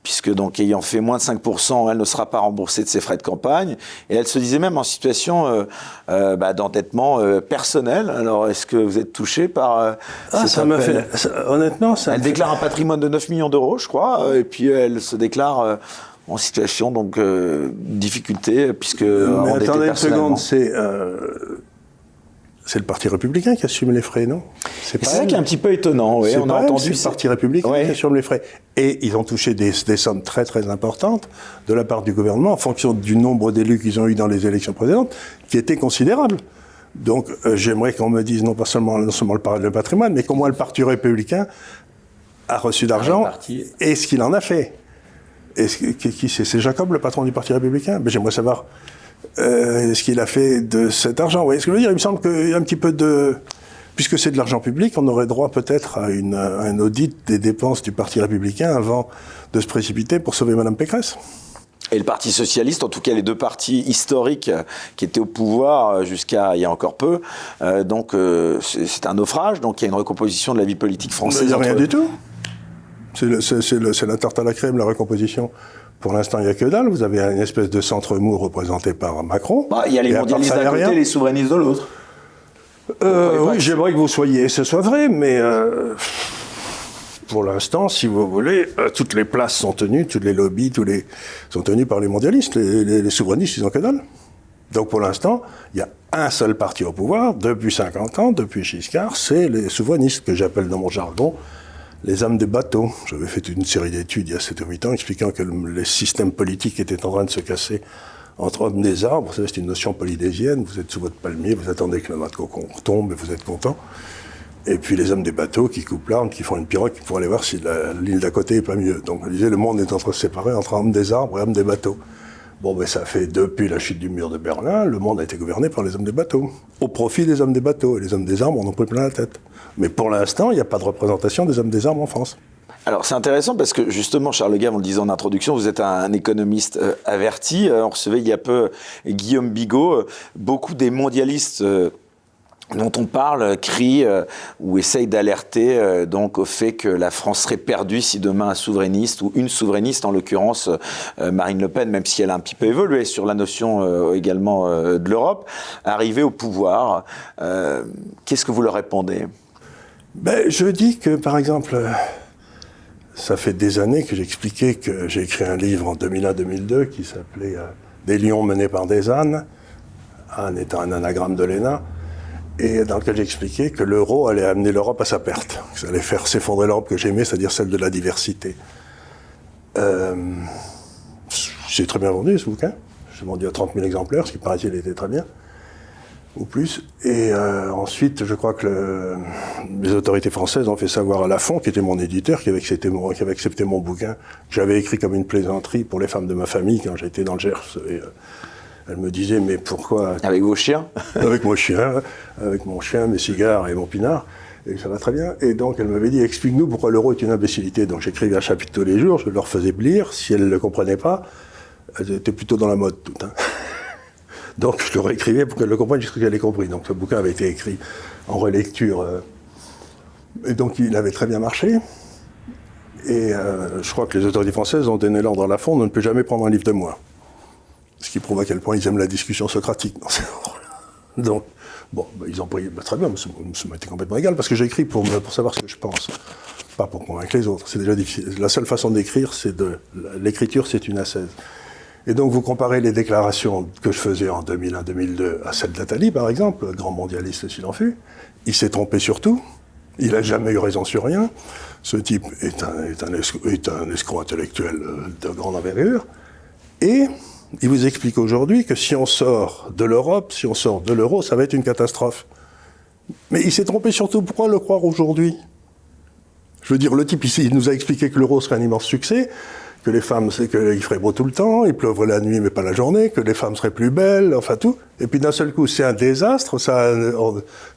puisque donc ayant fait moins de 5%, elle ne sera pas remboursée de ses frais de campagne, et elle se disait même en situation d'endettement personnel. Alors est-ce que vous êtes touché par cet appel? Honnêtement, elle déclare un patrimoine de 9 millions d'euros, je crois, et puis elle se déclare en situation donc difficulté puisque mais attendez une seconde, c'est le Parti républicain qui assume les frais, non? C'est ça qui est un petit peu étonnant. Oui, on a entendu. C'est le Parti républicain qui assume les frais. Et ils ont touché des sommes très très importantes de la part du gouvernement en fonction du nombre d'élus qu'ils ont eu dans les élections précédentes, qui était considérable. Donc j'aimerais qu'on me dise non seulement le patrimoine, mais comment le Parti républicain a reçu d'argent et ce qu'il en a fait. C'est Jacob, le patron du Parti républicain? Mais j'aimerais savoir ce qu'il a fait de cet argent. Vous voyez ce que je veux dire? Il me semble qu'il y a un petit peu de... Puisque c'est de l'argent public, on aurait droit peut-être à un audit des dépenses du Parti républicain avant de se précipiter pour sauver Mme Pécresse. Et le Parti socialiste, en tout cas les deux partis historiques qui étaient au pouvoir jusqu'à il y a encore peu, donc c'est un naufrage, donc il y a une recomposition de la vie politique française. Il n'y a rien du tout. C'est la tarte à la crème, la recomposition. Pour l'instant, il n'y a que dalle. Vous avez une espèce de centre mou représenté par Macron. Il y a les mondialistes d'un côté et les souverainistes de l'autre. Oui, j'aimerais que ce soit vrai, mais pour l'instant, si vous voulez, toutes les places sont tenues, tous les lobbies, sont tenus par les mondialistes. Les souverainistes, ils n'ont que dalle. Donc pour l'instant, il y a un seul parti au pouvoir, depuis 50 ans, depuis Giscard, c'est les souverainistes, que j'appelle dans mon jargon les âmes des bateaux. J'avais fait une série d'études il y a 7 ou 8 ans expliquant que les systèmes politiques étaient en train de se casser entre hommes des arbres. Vous savez, c'est une notion polydésienne. Vous êtes sous votre palmier, vous attendez que la noix de coco tombe et vous êtes content. Et puis les hommes des bateaux qui coupent l'arbre, qui font une pirogue pour aller voir si l'île d'à côté est pas mieux. Donc on disait le monde est séparé entre hommes des arbres et hommes des bateaux. Bon, ben ça fait depuis la chute du mur de Berlin, le monde a été gouverné par les hommes des bateaux, au profit des hommes des bateaux. Et les hommes des arbres en ont pris plein la tête. Mais pour l'instant, il n'y a pas de représentation des hommes des arbres en France. Alors c'est intéressant parce que justement, Charles Gave, on le disait en introduction, vous êtes un économiste averti. On recevait il y a peu Guillaume Bigot. Beaucoup des mondialistes dont on parle crient ou essayent d'alerter donc au fait que la France serait perdue si demain un souverainiste ou une souverainiste, en l'occurrence Marine Le Pen, même si elle a un petit peu évolué sur la notion également de l'Europe, arrivait au pouvoir. Qu'est-ce que vous leur répondez? Je dis que, par exemple, ça fait des années que j'expliquais que j'ai écrit un livre en 2001-2002 qui s'appelait « Des lions menés par des ânes », âne étant un anagramme de l'ENA, et dans lequel j'expliquais que l'euro allait amener l'Europe à sa perte, que ça allait faire s'effondrer l'Europe que j'aimais, c'est-à-dire celle de la diversité. J'ai très bien vendu ce bouquin, j'ai vendu à 30 000 exemplaires, ce qui paraît-il était très bien. ou plus. Et ensuite, je crois que les autorités françaises ont fait savoir à Lafon, qui était mon éditeur, qui avait accepté mon bouquin, que j'avais écrit comme une plaisanterie pour les femmes de ma famille quand j'étais dans le Gers. Et elle me disait, mais pourquoi... Avec vos chiens? Avec mon chien, mes cigares et mon pinard. Et ça va très bien. Et donc, elle m'avait dit, explique-nous pourquoi l'euro est une imbécilité. Donc, j'écrivais un chapitre tous les jours, je leur faisais lire. Si elles ne le comprenaient pas, elles étaient plutôt dans la mode, toutes. Hein. Donc, je leur écrivais pour qu'elles le comprennent jusqu'à ce qu'elles aient compris. Donc, ce bouquin avait été écrit en relecture. Et donc, il avait très bien marché. Et je crois que les autorités françaises ont donné l'ordre à Lafon de ne plus jamais prendre un livre de moi. Ce qui prouve à quel point ils aiment la discussion socratique dans ces endroits-là. Donc, bon, ils ont pris, très bien, ça m'a été complètement égal, parce que j'écris pour savoir ce que je pense, pas pour convaincre les autres. C'est déjà difficile. La seule façon d'écrire, l'écriture, c'est une ascèse. Et donc, vous comparez les déclarations que je faisais en 2001-2002 à celle d'Attali, par exemple, le grand mondialiste s'il en fut. Il s'est trompé sur tout. Il n'a jamais eu raison sur rien. Ce type est un escroc intellectuel de grande envergure. Et il vous explique aujourd'hui que si on sort de l'Europe, si on sort de l'euro, ça va être une catastrophe. Mais il s'est trompé sur tout. Pourquoi le croire aujourd'hui? Je veux dire, le type ici, il nous a expliqué que l'euro serait un immense succès, que les femmes, qu'il ferait beau tout le temps, il pleuvrait la nuit mais pas la journée, que les femmes seraient plus belles, enfin tout. Et puis d'un seul coup, c'est un désastre, ça,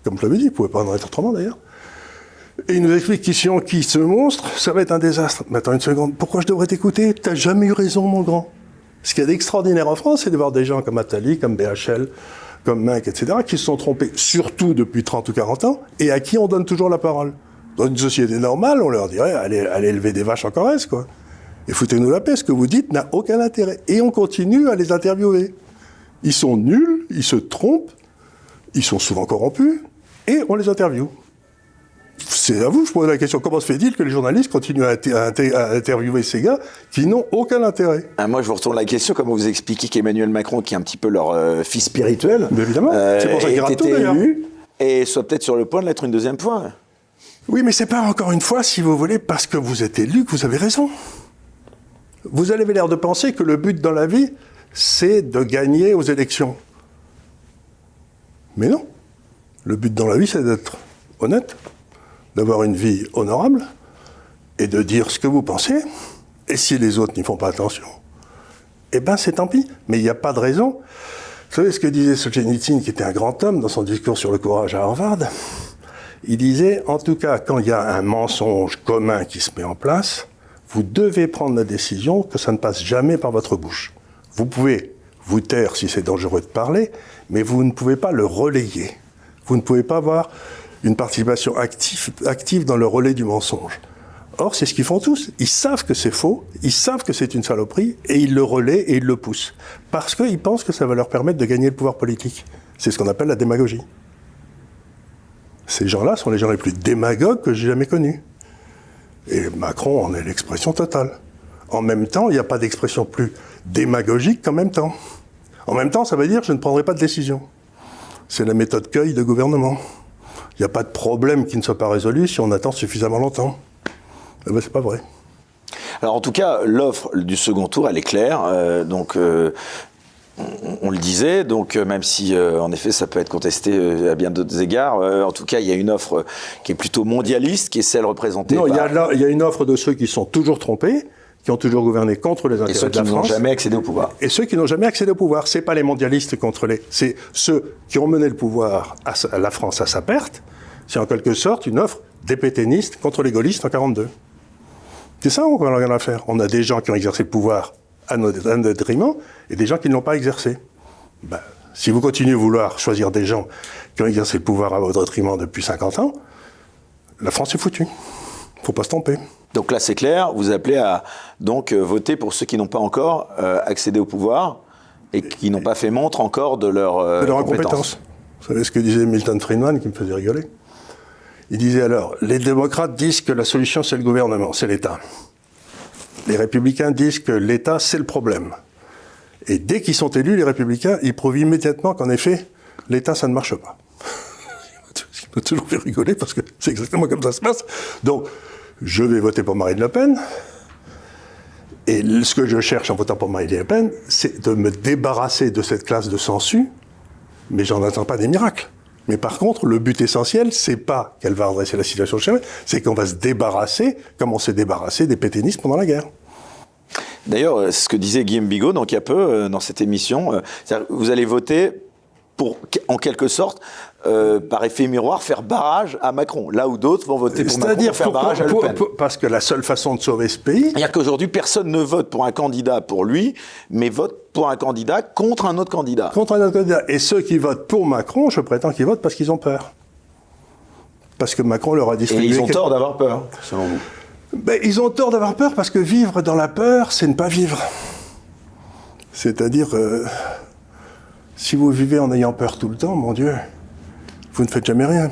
comme je l'avais dit, il ne pouvait pas en être autrement d'ailleurs. Et il nous explique qu'ici on quitte ce monstre, ça va être un désastre. Mais attends une seconde, pourquoi je devrais t'écouter? T'as jamais eu raison, mon grand. Ce qu'il y a d'extraordinaire en France, c'est de voir des gens comme Attali, comme BHL, comme Minck, etc., qui se sont trompés, surtout depuis 30 ou 40 ans, et à qui on donne toujours la parole. Dans une société normale, on leur dirait, allez élever des vaches en Corrèze, quoi. Et foutez-nous la paix, ce que vous dites n'a aucun intérêt. Et on continue à les interviewer. Ils sont nuls, ils se trompent, ils sont souvent corrompus, et on les interviewe. C'est à vous, je pose la question, comment se fait-il que les journalistes continuent à interviewer ces gars qui n'ont aucun intérêt? Moi, je vous retourne la question, comment vous expliquez qu'Emmanuel Macron, qui est un petit peu leur fils spirituel, mais évidemment, c'est pour ça qu'il rate tout, d'ailleurs, élu, et soit peut-être sur le point de l'être une deuxième fois. Oui, mais c'est pas encore une fois, si vous voulez, parce que vous êtes élu que vous avez raison. Vous avez l'air de penser que le but dans la vie, c'est de gagner aux élections. Mais non. Le but dans la vie, c'est d'être honnête, d'avoir une vie honorable, et de dire ce que vous pensez. Et si les autres n'y font pas attention, eh ben c'est tant pis. Mais il n'y a pas de raison. Vous savez ce que disait Solzhenitsyn, qui était un grand homme, dans son discours sur le courage à Harvard? Il disait, en tout cas, quand il y a un mensonge commun qui se met en place, vous devez prendre la décision que ça ne passe jamais par votre bouche. Vous pouvez vous taire si c'est dangereux de parler, mais vous ne pouvez pas le relayer. Vous ne pouvez pas avoir une participation active dans le relais du mensonge. Or, c'est ce qu'ils font tous. Ils savent que c'est faux, ils savent que c'est une saloperie, et ils le relaient et ils le poussent. Parce qu'ils pensent que ça va leur permettre de gagner le pouvoir politique. C'est ce qu'on appelle la démagogie. Ces gens-là sont les gens les plus démagogues que j'ai jamais connus. Et Macron en est l'expression totale. En même temps, il n'y a pas d'expression plus démagogique qu'en même temps. En même temps, ça veut dire je ne prendrai pas de décision. C'est la méthode Cueil de gouvernement. Il n'y a pas de problème qui ne soit pas résolu si on attend suffisamment longtemps. Eh ben, c'est pas vrai. Alors en tout cas, l'offre du second tour, elle est claire. On le disait, donc même si en effet ça peut être contesté à bien d'autres égards, en tout cas il y a une offre qui est plutôt mondialiste, qui est celle représentée par... Non, il y a une offre de ceux qui sont toujours trompés, qui ont toujours gouverné contre les intérêts de la France. Et ceux qui n'ont jamais accédé au pouvoir. Et ceux qui n'ont jamais accédé au pouvoir. C'est pas les mondialistes contre les... C'est ceux qui ont mené le pouvoir à la France à sa perte. C'est en quelque sorte une offre des pétainistes contre les gaullistes en 1942. C'est ça qu'on a rien à faire. On a des gens qui ont exercé le pouvoir à notre détriment, et des gens qui ne l'ont pas exercé. Ben, si vous continuez à vouloir choisir des gens qui ont exercé le pouvoir à votre détriment depuis 50 ans, la France est foutue. Il ne faut pas se tromper. Donc là, c'est clair, vous appelez à donc, voter pour ceux qui n'ont pas encore accédé au pouvoir et qui n'ont pas fait montre encore de leur incompétence. Vous savez ce que disait Milton Friedman, qui me faisait rigoler? Il disait alors, les démocrates disent que la solution, c'est le gouvernement, c'est l'État. Les républicains disent que l'État, c'est le problème. Et dès qu'ils sont élus, les républicains, ils prouvent immédiatement qu'en effet, l'État, ça ne marche pas. Ce qui m'a toujours fait rigoler, parce que c'est exactement comme ça se passe. Donc, je vais voter pour Marine Le Pen. Et ce que je cherche en votant pour Marine Le Pen, c'est de me débarrasser de cette classe de sangsues Mais j'en attends pas des miracles. Mais par contre, le but essentiel, c'est pas qu'elle va redresser la situation de Chirac, c'est qu'on va se débarrasser, comme on s'est débarrassé des pétainistes pendant la guerre. D'ailleurs, c'est ce que disait Guillaume Bigot, donc il y a peu, dans cette émission, vous allez voter pour, en quelque sorte, par effet miroir, faire barrage à Macron, là où d'autres vont voter pour Macron pour faire barrage à Le Pen. Parce que la seule façon de sauver ce pays... C'est-à-dire qu'aujourd'hui, personne ne vote pour un candidat pour lui, mais vote pour un candidat contre un autre candidat. Contre un autre candidat. Et ceux qui votent pour Macron, je prétends qu'ils votent parce qu'ils ont peur. Parce que Macron leur a distribué... Et ils ont tort d'avoir peur, selon vous. Ben, ils ont tort d'avoir peur parce que vivre dans la peur, c'est ne pas vivre. C'est-à-dire, si vous vivez en ayant peur tout le temps, mon Dieu, vous ne faites jamais rien.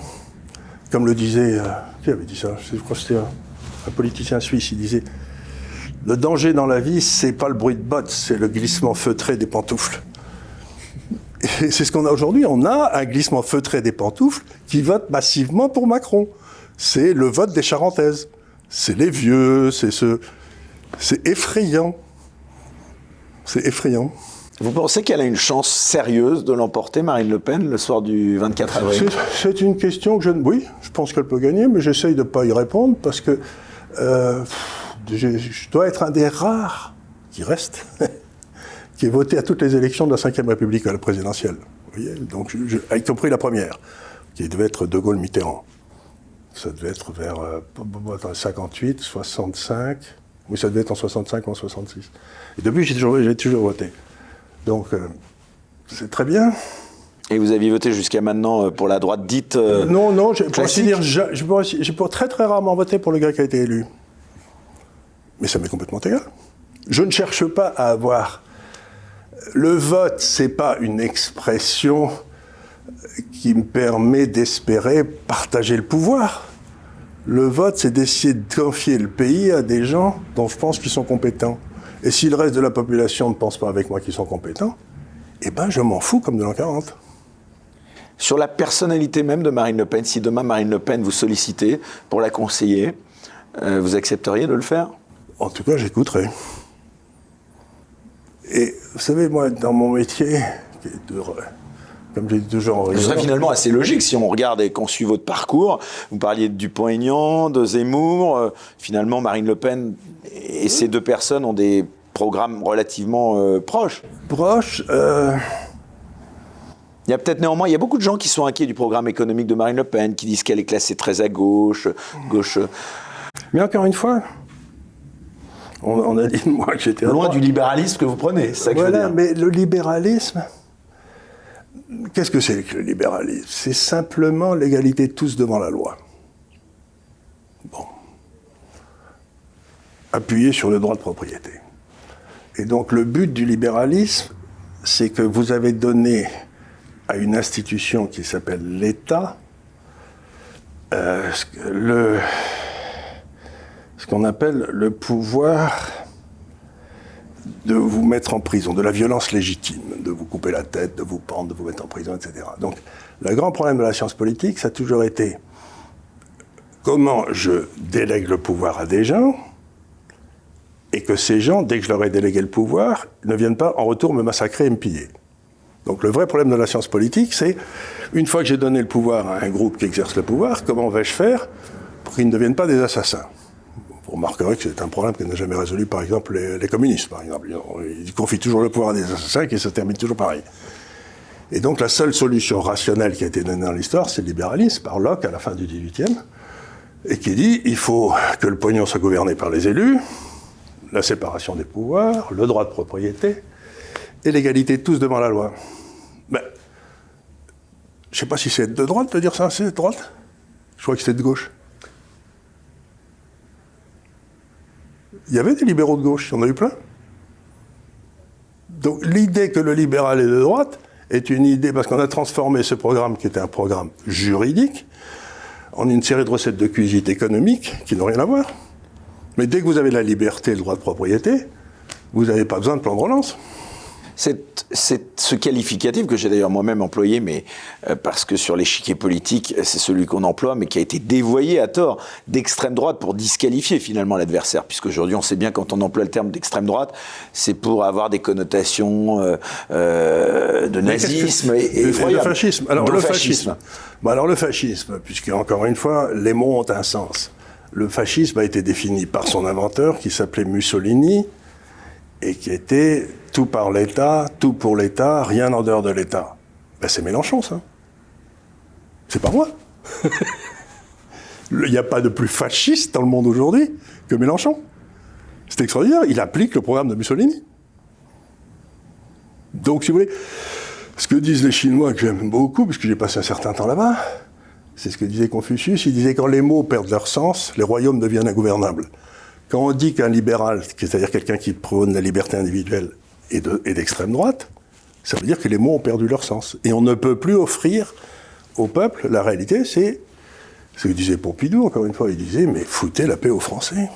Comme le disait, qui avait dit ça? Je crois que c'était un politicien suisse, il disait « Le danger dans la vie, c'est pas le bruit de bottes, c'est le glissement feutré des pantoufles. » Et c'est ce qu'on a aujourd'hui, on a un glissement feutré des pantoufles qui vote massivement pour Macron. C'est le vote des Charentaises. C'est les vieux, c'est effrayant. C'est effrayant. Vous pensez qu'elle a une chance sérieuse de l'emporter, Marine Le Pen, le soir du 24 avril? C'est une question que oui, je pense qu'elle peut gagner, mais j'essaye de ne pas y répondre parce que je dois être un des rares qui reste, qui ait voté à toutes les élections de la Ve République à la présidentielle. Vous voyez, donc, y compris la première, qui devait être De Gaulle-Mitterrand. Ça devait être vers 58, 65. Oui, ça devait être en 65 ou en 66. Et depuis, j'ai toujours voté. Donc, c'est très bien. Et vous aviez voté jusqu'à maintenant pour la droite dite non, pour ainsi dire, j'ai très très rarement voté pour le gars qui a été élu. Mais ça m'est complètement égal. Je ne cherche pas à avoir... Le vote, c'est pas une expression qui me permet d'espérer partager le pouvoir. Le vote, c'est d'essayer de confier le pays à des gens dont je pense qu'ils sont compétents. Et si le reste de la population ne pense pas avec moi qu'ils sont compétents, eh ben je m'en fous comme de l'an 40. Sur la personnalité même de Marine Le Pen, si demain Marine Le Pen vous sollicitait pour la conseiller, vous accepteriez de le faire? En tout cas, j'écouterai. Et vous savez, moi, dans mon métier, qui est heureux, comme j'ai dit toujours... Ce serait finalement assez logique si on regarde et qu'on suit votre parcours. Vous parliez de Dupont-Aignan, de Zemmour. Finalement, Marine Le Pen et ces deux personnes ont des programmes relativement proches. Proches Il y a peut-être néanmoins, il y a beaucoup de gens qui sont inquiets du programme économique de Marine Le Pen, qui disent qu'elle est classée très à gauche. Mais encore une fois, on a dit de moi que j'étais... Loin du libéralisme que vous prenez, c'est ça que je veux dire. Mais le libéralisme... Qu'est-ce que c'est que le libéralisme? C'est simplement l'égalité de tous devant la loi. Bon. Appuyé sur le droit de propriété. Et donc le but du libéralisme, c'est que vous avez donné à une institution qui s'appelle l'État ce qu'on appelle le pouvoir de vous mettre en prison, de la violence légitime, de vous couper la tête, de vous pendre, de vous mettre en prison, etc. Donc, le grand problème de la science politique, ça a toujours été comment je délègue le pouvoir à des gens et que ces gens, dès que je leur ai délégué le pouvoir, ne viennent pas en retour me massacrer et me piller. Donc, le vrai problème de la science politique, c'est, une fois que j'ai donné le pouvoir à un groupe qui exerce le pouvoir, comment vais-je faire pour qu'ils ne deviennent pas des assassins? Vous remarquerez que c'est un problème que n'a jamais résolu, par exemple, les communistes, par exemple. Ils confient toujours le pouvoir à des assassins et ça termine toujours pareil. Et donc, la seule solution rationnelle qui a été donnée dans l'histoire, c'est le libéralisme, par Locke, à la fin du XVIIIe, et qui dit, il faut que le pognon soit gouverné par les élus, la séparation des pouvoirs, le droit de propriété, et l'égalité de tous devant la loi. Ben, je ne sais pas si c'est de droite de dire ça, c'est de droite? Je crois que c'est de gauche. Il y avait des libéraux de gauche, il y en a eu plein. Donc l'idée que le libéral est de droite est une idée, parce qu'on a transformé ce programme, qui était un programme juridique, en une série de recettes de cuisine économiques qui n'ont rien à voir. Mais dès que vous avez la liberté et le droit de propriété, vous n'avez pas besoin de plan de relance. Ce qualificatif que j'ai d'ailleurs moi-même employé, mais parce que sur l'échiquier politique, c'est celui qu'on emploie, mais qui a été dévoyé à tort d'extrême droite pour disqualifier finalement l'adversaire, puisqu'aujourd'hui on sait bien quand on emploie le terme d'extrême droite, c'est pour avoir des connotations de nazisme et de fascisme. Alors le fascisme. Bon, alors le fascisme, puisque encore une fois, les mots ont un sens. Le fascisme a été défini par son inventeur, qui s'appelait Mussolini, et qui était tout par l'État, tout pour l'État, rien en dehors de l'État. Ben, c'est Mélenchon, ça. C'est pas moi. Il n'y a pas de plus fasciste dans le monde aujourd'hui que Mélenchon. C'est extraordinaire. Il applique le programme de Mussolini. Donc, si vous voulez, ce que disent les Chinois, que j'aime beaucoup, puisque j'ai passé un certain temps là-bas, c'est ce que disait Confucius. Il disait, quand les mots perdent leur sens, les royaumes deviennent ingouvernables. Quand on dit qu'un libéral, c'est-à-dire quelqu'un qui prône la liberté individuelle, est d'extrême droite, ça veut dire que les mots ont perdu leur sens. Et on ne peut plus offrir au peuple, la réalité, c'est ce que disait Pompidou, encore une fois, il disait, mais foutez la paix aux Français.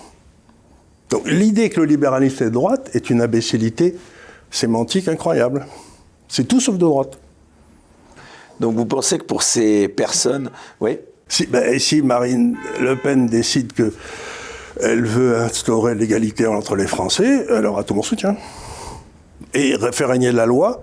Donc l'idée que le libéralisme est de droite est une imbécilité sémantique incroyable. C'est tout sauf de droite. Donc vous pensez que pour ces personnes... Oui. Si Marine Le Pen décide que elle veut instaurer l'égalité entre les Français, elle aura tout mon soutien. Et faire régner la loi,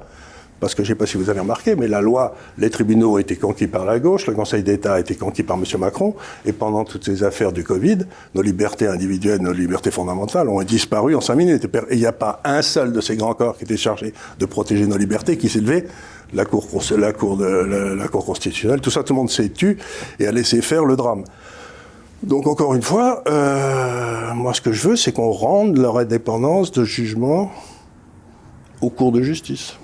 parce que je ne sais pas si vous avez remarqué, mais la loi, les tribunaux ont été conquis par la gauche, le Conseil d'État a été conquis par M. Macron, et pendant toutes ces affaires du Covid, nos libertés individuelles, nos libertés fondamentales ont disparu en 5 minutes. Et il n'y a pas un seul de ces grands corps qui était chargé de protéger nos libertés qui s'est levé. La Cour constitutionnelle, tout ça, tout le monde s'est tu et a laissé faire le drame. Donc encore une fois, moi ce que je veux, c'est qu'on rende leur indépendance de jugement aux cours de justice.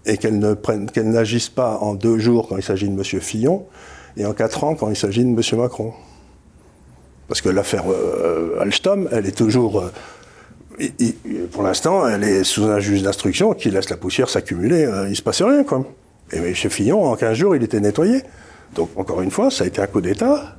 Et qu'elles n'agissent pas en 2 jours quand il s'agit de M. Fillon, et en 4 ans quand il s'agit de M. Macron. Parce que l'affaire Alstom, elle est toujours... pour l'instant, elle est sous un juge d'instruction qui laisse la poussière s'accumuler, il ne se passe rien, quoi. Et M. Fillon, en 15 jours, il était nettoyé. Donc encore une fois, ça a été un coup d'État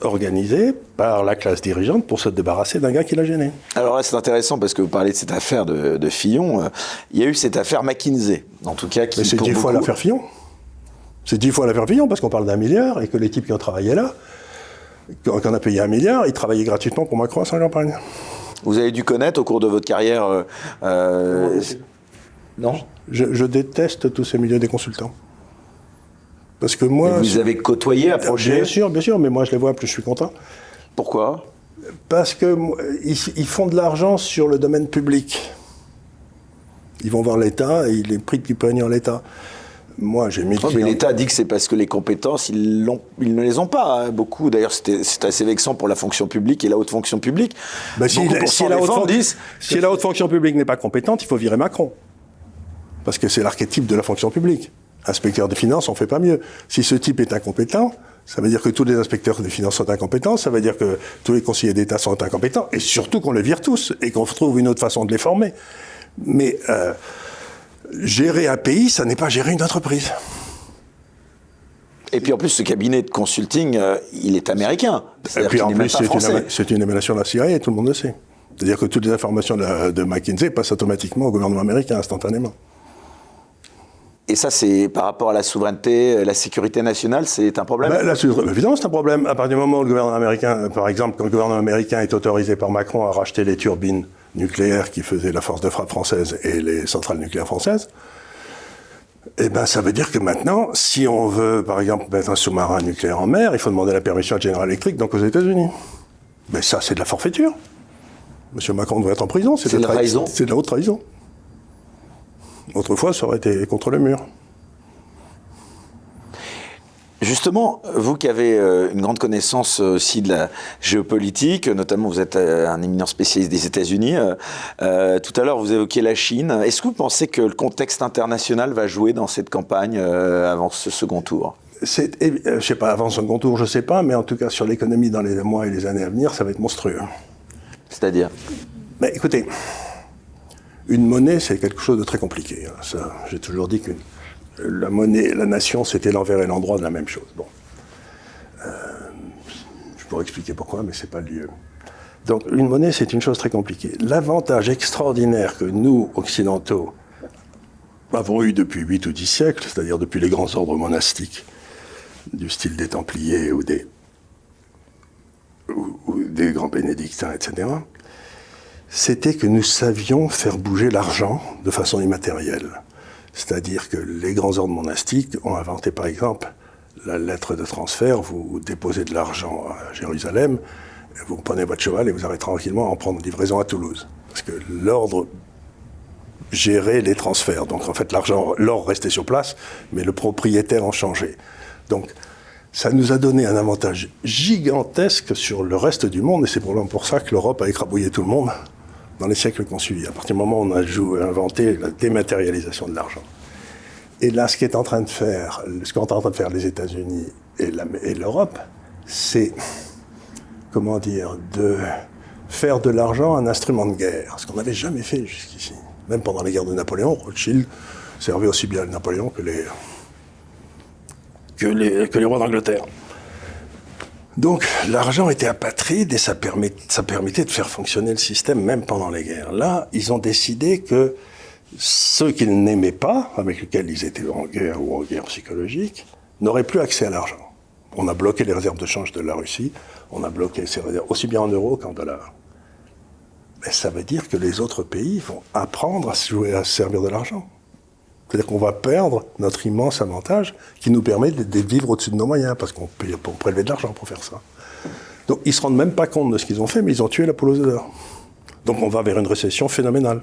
organisé par la classe dirigeante pour se débarrasser d'un gars qui l'a gêné. Alors là, c'est intéressant parce que vous parlez de cette affaire de Fillon. Il y a eu cette affaire McKinsey, en tout cas. Mais c'est 10 fois l'affaire Fillon. C'est 10 fois l'affaire Fillon parce qu'on parle d'1 milliard et que les types qui ont travaillé là, quand on a payé 1 milliard, ils travaillaient gratuitement pour Macron à Saint-Campagne. Vous avez dû connaître au cours de votre carrière... Non. Je déteste tous ces milieux des consultants. Parce que moi... Vous avez côtoyé, approché? Bien sûr, mais moi je les vois, plus je suis content. Pourquoi? Parce qu'ils font de l'argent sur le domaine public. Ils vont voir l'État et ils prient du pognon en l'État. Moi, j'ai mis... mais l'État dit que c'est parce que les compétences, ils ne les ont pas, hein, beaucoup. D'ailleurs, c'est assez vexant pour la fonction publique et la haute fonction publique. Si la haute fonction publique n'est pas compétente, il faut virer Macron. Parce que c'est l'archétype de la fonction publique. Inspecteur des finances, on ne fait pas mieux. Si ce type est incompétent, ça veut dire que tous les inspecteurs des finances sont incompétents, ça veut dire que tous les conseillers d'État sont incompétents, et surtout qu'on les vire tous, et qu'on trouve une autre façon de les former. Mais gérer un pays, ça n'est pas gérer une entreprise. Et puis en plus, ce cabinet de consulting, il est américain. Et puis en plus, c'est une émanation de la CIA, et tout le monde le sait. C'est-à-dire que toutes les informations de McKinsey passent automatiquement au gouvernement américain, instantanément. Et ça, c'est par rapport à la souveraineté, la sécurité nationale, c'est un problème? Évidemment, c'est un problème. À partir du moment où le gouvernement américain, par exemple, quand le gouvernement américain est autorisé par Macron à racheter les turbines nucléaires qui faisaient la force de frappe française et les centrales nucléaires françaises, eh ben, ça veut dire que maintenant, si on veut, par exemple, mettre un sous-marin nucléaire en mer, il faut demander la permission à General Electric, donc aux États-Unis. Mais ça, c'est de la forfaiture. Monsieur Macron devrait être en prison. C'est de la trahison. C'est de la haute trahison. Autrefois, ça aurait été contre le mur. Justement, vous qui avez une grande connaissance aussi de la géopolitique, notamment vous êtes un éminent spécialiste des États-Unis, tout à l'heure vous évoquiez la Chine. Est-ce que vous pensez que le contexte international va jouer dans cette campagne avant ce second tour? Je ne sais pas, avant ce second tour, je ne sais pas, mais en tout cas sur l'économie dans les mois et les années à venir, ça va être monstrueux. C'est-à-dire? Écoutez, une monnaie, c'est quelque chose de très compliqué. Ça, j'ai toujours dit que la monnaie, la nation, c'était l'envers et l'endroit de la même chose. Bon. Je pourrais expliquer pourquoi, mais ce n'est pas le lieu. Donc une monnaie, c'est une chose très compliquée. L'avantage extraordinaire que nous, occidentaux, avons eu depuis 8 ou 10 siècles, c'est-à-dire depuis les grands ordres monastiques, du style des Templiers ou des grands bénédictins, etc., c'était que nous savions faire bouger l'argent de façon immatérielle. C'est-à-dire que les grands ordres monastiques ont inventé, par exemple, la lettre de transfert. Vous déposez de l'argent à Jérusalem, vous prenez votre cheval et vous arrêtez tranquillement à en prendre livraison à Toulouse. Parce que l'ordre gérait les transferts. Donc en fait, l'or restait sur place, mais le propriétaire en changeait. Donc ça nous a donné un avantage gigantesque sur le reste du monde, et c'est pour ça que l'Europe a écrabouillé tout le monde dans les siècles qui ont suivi. À partir du moment où on a inventé la dématérialisation de l'argent. Et là, ce qu'ont en train de faire les États-Unis et l'Europe, c'est, comment dire, de faire de l'argent un instrument de guerre, ce qu'on n'avait jamais fait jusqu'ici. Même pendant les guerres de Napoléon, Rothschild servait aussi bien Napoléon que les rois d'Angleterre. Donc l'argent était apatride et ça permettait de faire fonctionner le système même pendant les guerres. Là, ils ont décidé que ceux qu'ils n'aimaient pas, avec lesquels ils étaient en guerre ou en guerre psychologique, n'auraient plus accès à l'argent. On a bloqué les réserves de change de la Russie, on a bloqué ces réserves aussi bien en euros qu'en dollars. Mais ça veut dire que les autres pays vont apprendre à se servir de l'argent. C'est-à-dire qu'on va perdre notre immense avantage qui nous permet de vivre au-dessus de nos moyens, parce qu'on peut prélever de l'argent pour faire ça. Donc ils ne se rendent même pas compte de ce qu'ils ont fait, mais ils ont tué la poule aux œufs d'or. Donc on va vers une récession phénoménale.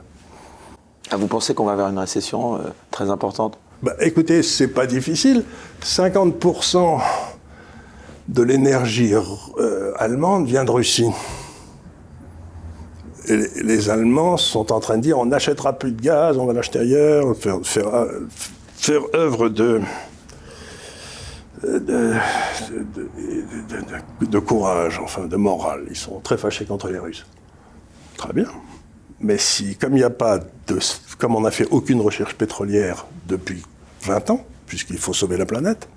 Ah, vous pensez qu'on va vers une récession très importante ? Écoutez, c'est pas difficile. 50% de l'énergie allemande vient de Russie. Et les Allemands sont en train de dire on n'achètera plus de gaz, on va l'acheter ailleurs, faire œuvre de courage, enfin de morale. Ils sont très fâchés contre les Russes. Très bien. Mais comme il n'y a pas comme on n'a fait aucune recherche pétrolière depuis 20 ans, puisqu'il faut sauver la planète,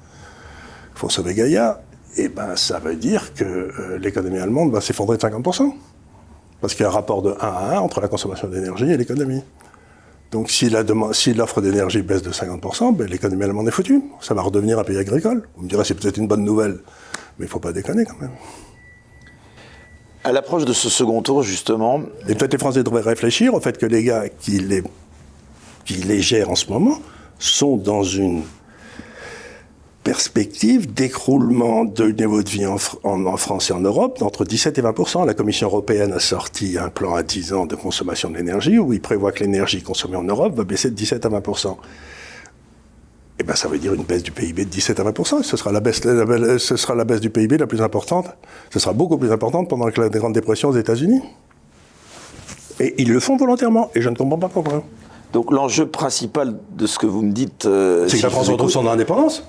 il faut sauver Gaïa, et ça veut dire que l'économie allemande va s'effondrer de 50%. Parce qu'il y a un rapport de 1 à 1 entre la consommation d'énergie et l'économie. Donc si l'offre d'énergie baisse de 50%, l'économie allemande est foutue. Ça va redevenir un pays agricole. Vous me direz, c'est peut-être une bonne nouvelle, mais il ne faut pas déconner quand même. À l'approche de ce second tour, justement... Et peut-être les Français devraient réfléchir au fait que les gars qui les gèrent en ce moment sont dans une perspective d'écroulement du niveau de vie en France et en Europe d'entre 17 et 20%. La Commission européenne a sorti un plan à 10 ans de consommation de l'énergie où il prévoit que l'énergie consommée en Europe va baisser de 17 à 20%. Et ça veut dire une baisse du PIB de 17 à 20%. Ce sera la baisse du PIB la plus importante. Ce sera beaucoup plus importante pendant la Grande Dépression aux États-Unis. Et ils le font volontairement. Et je ne comprends pas pourquoi. Donc l'enjeu principal de ce que vous me dites... c'est que la France retrouve son indépendance.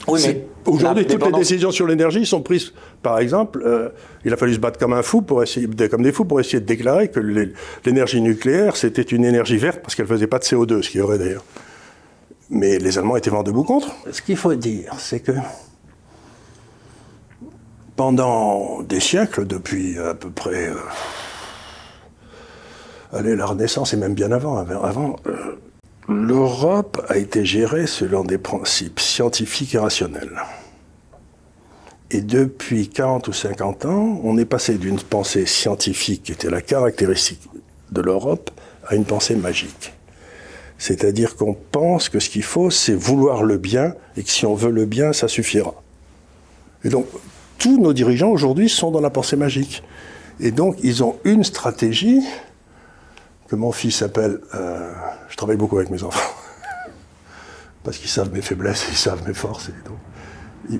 Oui, mais aujourd'hui, toutes les décisions sur l'énergie sont prises. Par exemple, il a fallu se battre comme des fous pour essayer de déclarer que l'énergie nucléaire, c'était une énergie verte parce qu'elle ne faisait pas de CO2, ce qui est vrai d'ailleurs. Mais les Allemands étaient vent debout contre. Ce qu'il faut dire, c'est que pendant des siècles, depuis à peu près la Renaissance et même bien avant, l'Europe a été gérée selon des principes scientifiques et rationnels. Et depuis 40 ou 50 ans, on est passé d'une pensée scientifique qui était la caractéristique de l'Europe à une pensée magique. C'est-à-dire qu'on pense que ce qu'il faut, c'est vouloir le bien, et que si on veut le bien, ça suffira. Et donc, tous nos dirigeants aujourd'hui sont dans la pensée magique. Et donc, ils ont une stratégie que mon fils appelle... je travaille beaucoup avec mes enfants, parce qu'ils savent mes faiblesses, ils savent mes forces, et donc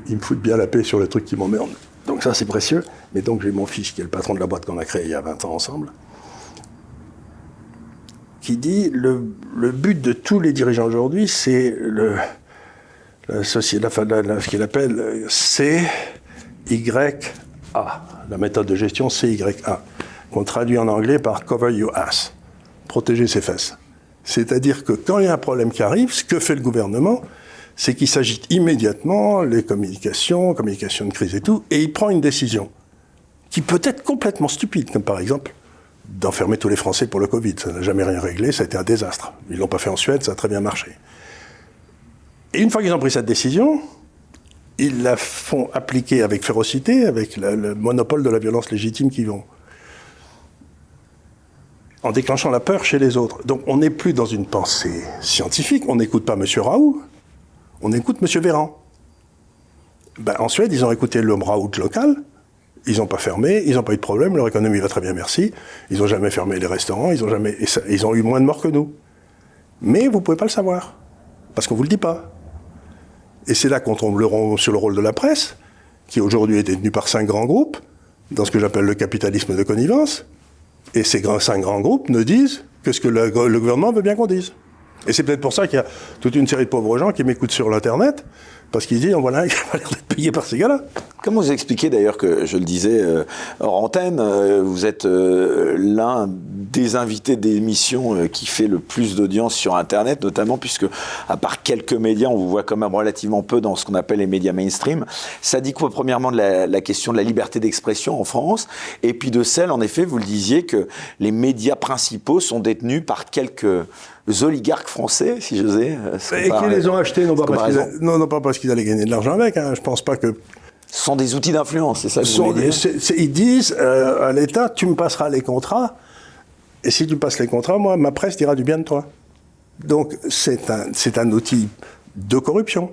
ils me foutent bien la paix sur les trucs qui m'emmerdent. Donc ça, c'est précieux. Mais donc, j'ai mon fils, qui est le patron de la boîte qu'on a créée il y a 20 ans ensemble, qui dit le but de tous les dirigeants aujourd'hui, c'est ce qu'il appelle CYA, la méthode de gestion CYA, qu'on traduit en anglais par Cover Your Ass, protéger ses fesses. C'est-à-dire que quand il y a un problème qui arrive, ce que fait le gouvernement, c'est qu'il s'agite immédiatement les communications de crise et tout, et il prend une décision qui peut être complètement stupide, comme par exemple d'enfermer tous les Français pour le Covid. Ça n'a jamais rien réglé, ça a été un désastre. Ils ne l'ont pas fait en Suède, ça a très bien marché. Et une fois qu'ils ont pris cette décision, ils la font appliquer avec férocité, avec le monopole de la violence légitime qu'ils ont, en déclenchant la peur chez les autres. Donc on n'est plus dans une pensée scientifique, on n'écoute pas M. Raoult, on écoute M. Véran. En Suède, ils ont écouté l'homme Raoult local, ils n'ont pas fermé, ils n'ont pas eu de problème, leur économie va très bien, merci. Ils n'ont jamais fermé les restaurants, ils ont eu moins de morts que nous. Mais vous ne pouvez pas le savoir, parce qu'on ne vous le dit pas. Et c'est là qu'on tombe sur le rôle de la presse, qui aujourd'hui est détenue par 5 grands groupes, dans ce que j'appelle le capitalisme de connivence. Et ces 5 grands groupes ne disent que ce que le gouvernement veut bien qu'on dise. Et c'est peut-être pour ça qu'il y a toute une série de pauvres gens qui m'écoutent sur l'Internet, parce qu'ils disent, voilà, il va l'air d'être payé par ces gars-là. Comment vous expliquez d'ailleurs que, je le disais hors antenne, vous êtes l'un des invités d'émissions qui fait le plus d'audience sur Internet, notamment puisque, à part quelques médias, on vous voit quand même relativement peu dans ce qu'on appelle les médias mainstream. Ça dit quoi, premièrement, de la question de la liberté d'expression en France, et puis de celle, en effet, vous le disiez, que les médias principaux sont détenus par quelques oligarques français, si j'osais. Et qui les ont achetés, non pas parce qu'ils allaient gagner de l'argent avec, hein. Je ne pense pas que... Ce sont des outils d'influence, c'est ça que vous voulez dire ? Ils disent à l'État, tu me passeras les contrats, et si tu passes les contrats, moi, ma presse dira du bien de toi. Donc c'est un outil de corruption.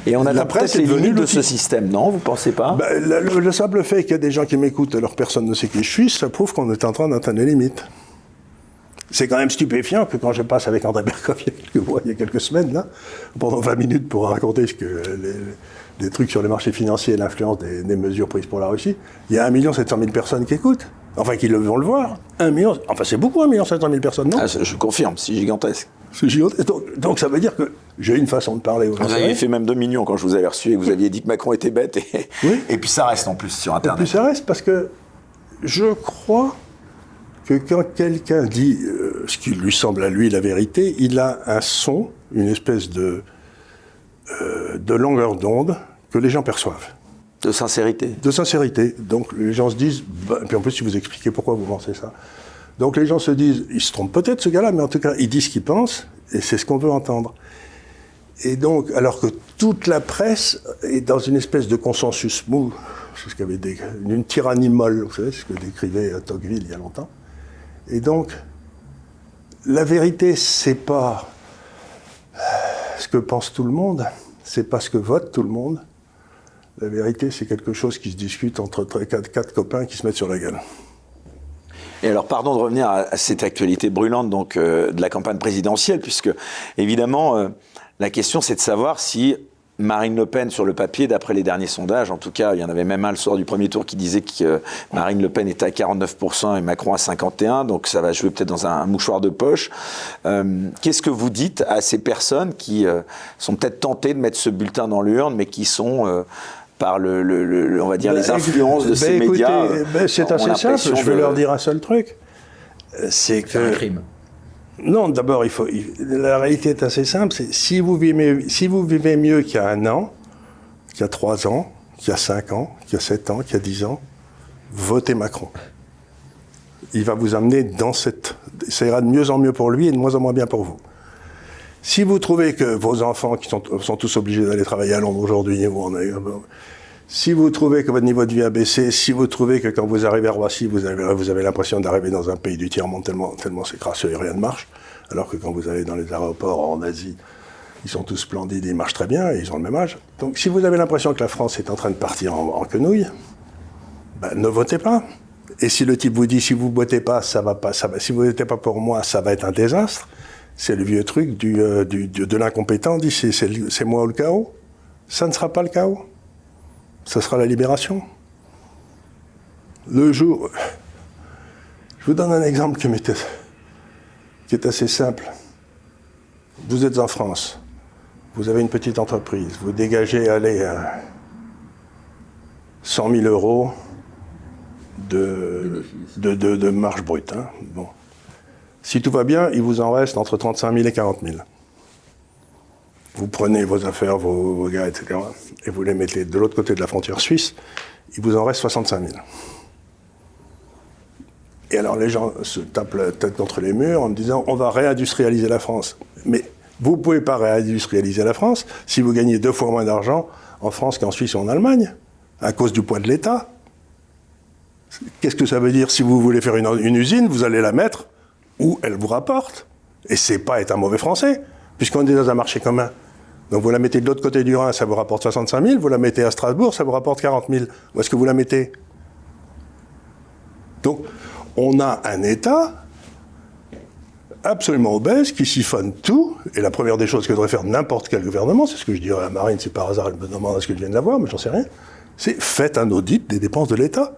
Et on a peut-être les limites de ce système, non ? Vous ne pensez pas ? Le simple fait qu'il y a des gens qui m'écoutent alors personne ne sait qui je suis, ça prouve qu'on est en train d'atteindre les limites. C'est quand même stupéfiant que quand je passe avec André Berkoff il y a quelques semaines, là, pendant 20 minutes pour raconter des trucs sur les marchés financiers et l'influence des mesures prises pour la Russie, il y a 1 700 000 personnes qui écoutent. Enfin, qui vont le voir. 1 million, enfin c'est beaucoup, 1 700 000 personnes, non ? Je confirme, c'est gigantesque. C'est gigantesque. Donc ça veut dire que j'ai une façon de parler aux gens. Vous aviez fait même 2 millions quand je vous avais reçu et vous aviez dit que Macron était bête. Et puis ça reste en plus sur Internet. Et puis ça reste parce que je crois que quand quelqu'un dit ce qui lui semble à lui la vérité, il a un son, une espèce de longueur d'onde que les gens perçoivent. De sincérité. De sincérité. Donc les gens se disent, et puis en plus si vous expliquez pourquoi vous pensez ça. Donc les gens se disent, il se trompe peut-être ce gars-là, mais en tout cas il dit ce qu'il pense, et c'est ce qu'on veut entendre. Et donc, alors que toute la presse est dans une espèce de consensus mou, c'est ce qu'avait une tyrannie molle, vous savez, ce que décrivait Tocqueville il y a longtemps. Et donc, la vérité, c'est pas ce que pense tout le monde, c'est pas ce que vote tout le monde. La vérité, c'est quelque chose qui se discute entre 4 copains qui se mettent sur la gueule. Et alors, pardon de revenir à cette actualité brûlante donc, de la campagne présidentielle, puisque, évidemment, la question, c'est de savoir si Marine Le Pen, sur le papier, d'après les derniers sondages, en tout cas, il y en avait même un le soir du premier tour qui disait que Marine Le Pen était à 49% et Macron à 51%, donc ça va jouer peut-être dans un mouchoir de poche. Qu'est-ce que vous dites à ces personnes qui sont peut-être tentées de mettre ce bulletin dans l'urne, mais qui sont... par on va dire les influences de ces médias. C'est assez simple, je vais leur dire un seul truc. C'est un crime. Non, d'abord, la réalité est assez simple. C'est si vous vivez mieux qu'il y a 1 an, qu'il y a 3 ans, qu'il y a 5 ans, qu'il y a 7 ans, qu'il y a 10 ans, votez Macron. Il va vous amener dans cette... Ça ira de mieux en mieux pour lui et de moins en moins bien pour vous. Si vous trouvez que vos enfants, qui sont tous obligés d'aller travailler à Londres aujourd'hui, si vous trouvez que votre niveau de vie a baissé, si vous trouvez que quand vous arrivez à Roissy, vous avez l'impression d'arriver dans un pays du tiers-monde tellement c'est crasseux et rien ne marche, alors que quand vous allez dans les aéroports en Asie, ils sont tous splendides, ils marchent très bien et ils ont le même âge. Donc si vous avez l'impression que la France est en train de partir en quenouille, ne votez pas. Et si le type vous dit, si vous ne votez pas, ça va, si vous ne votez pas pour moi, ça va être un désastre, c'est le vieux truc de l'incompétent, dit c'est moi ou le chaos. Ça ne sera pas le chaos. Ça sera la libération. Le jour... Je vous donne un exemple qui est assez simple. Vous êtes en France. Vous avez une petite entreprise. Vous dégagez, 100 000 euros de marge brute. Hein. Bon. Si tout va bien, il vous en reste entre 35 000 et 40 000. vous prenez vos affaires, vos gars, etc., et vous les mettez de l'autre côté de la frontière suisse, il vous en reste 65 000. Et alors les gens se tapent la tête contre les murs en me disant on va réindustrialiser la France. Mais vous ne pouvez pas réindustrialiser la France si vous gagnez 2 fois moins d'argent en France qu'en Suisse ou en Allemagne, à cause du poids de l'État. Qu'est-ce que ça veut dire? Si vous voulez faire une usine, vous allez la mettre où elle vous rapporte. Et c'est pas être un mauvais Français, puisqu'on est dans un marché commun. Donc vous la mettez de l'autre côté du Rhin, ça vous rapporte 65 000, vous la mettez à Strasbourg, ça vous rapporte 40 000. Où est-ce que vous la mettez? Donc, on a un État absolument obèse qui siphonne tout, et la première des choses que devrait faire n'importe quel gouvernement, c'est ce que je dirais à Marine, c'est par hasard, elle me demande ce que je viens de la voir, mais j'en sais rien, c'est faites un audit des dépenses de l'État.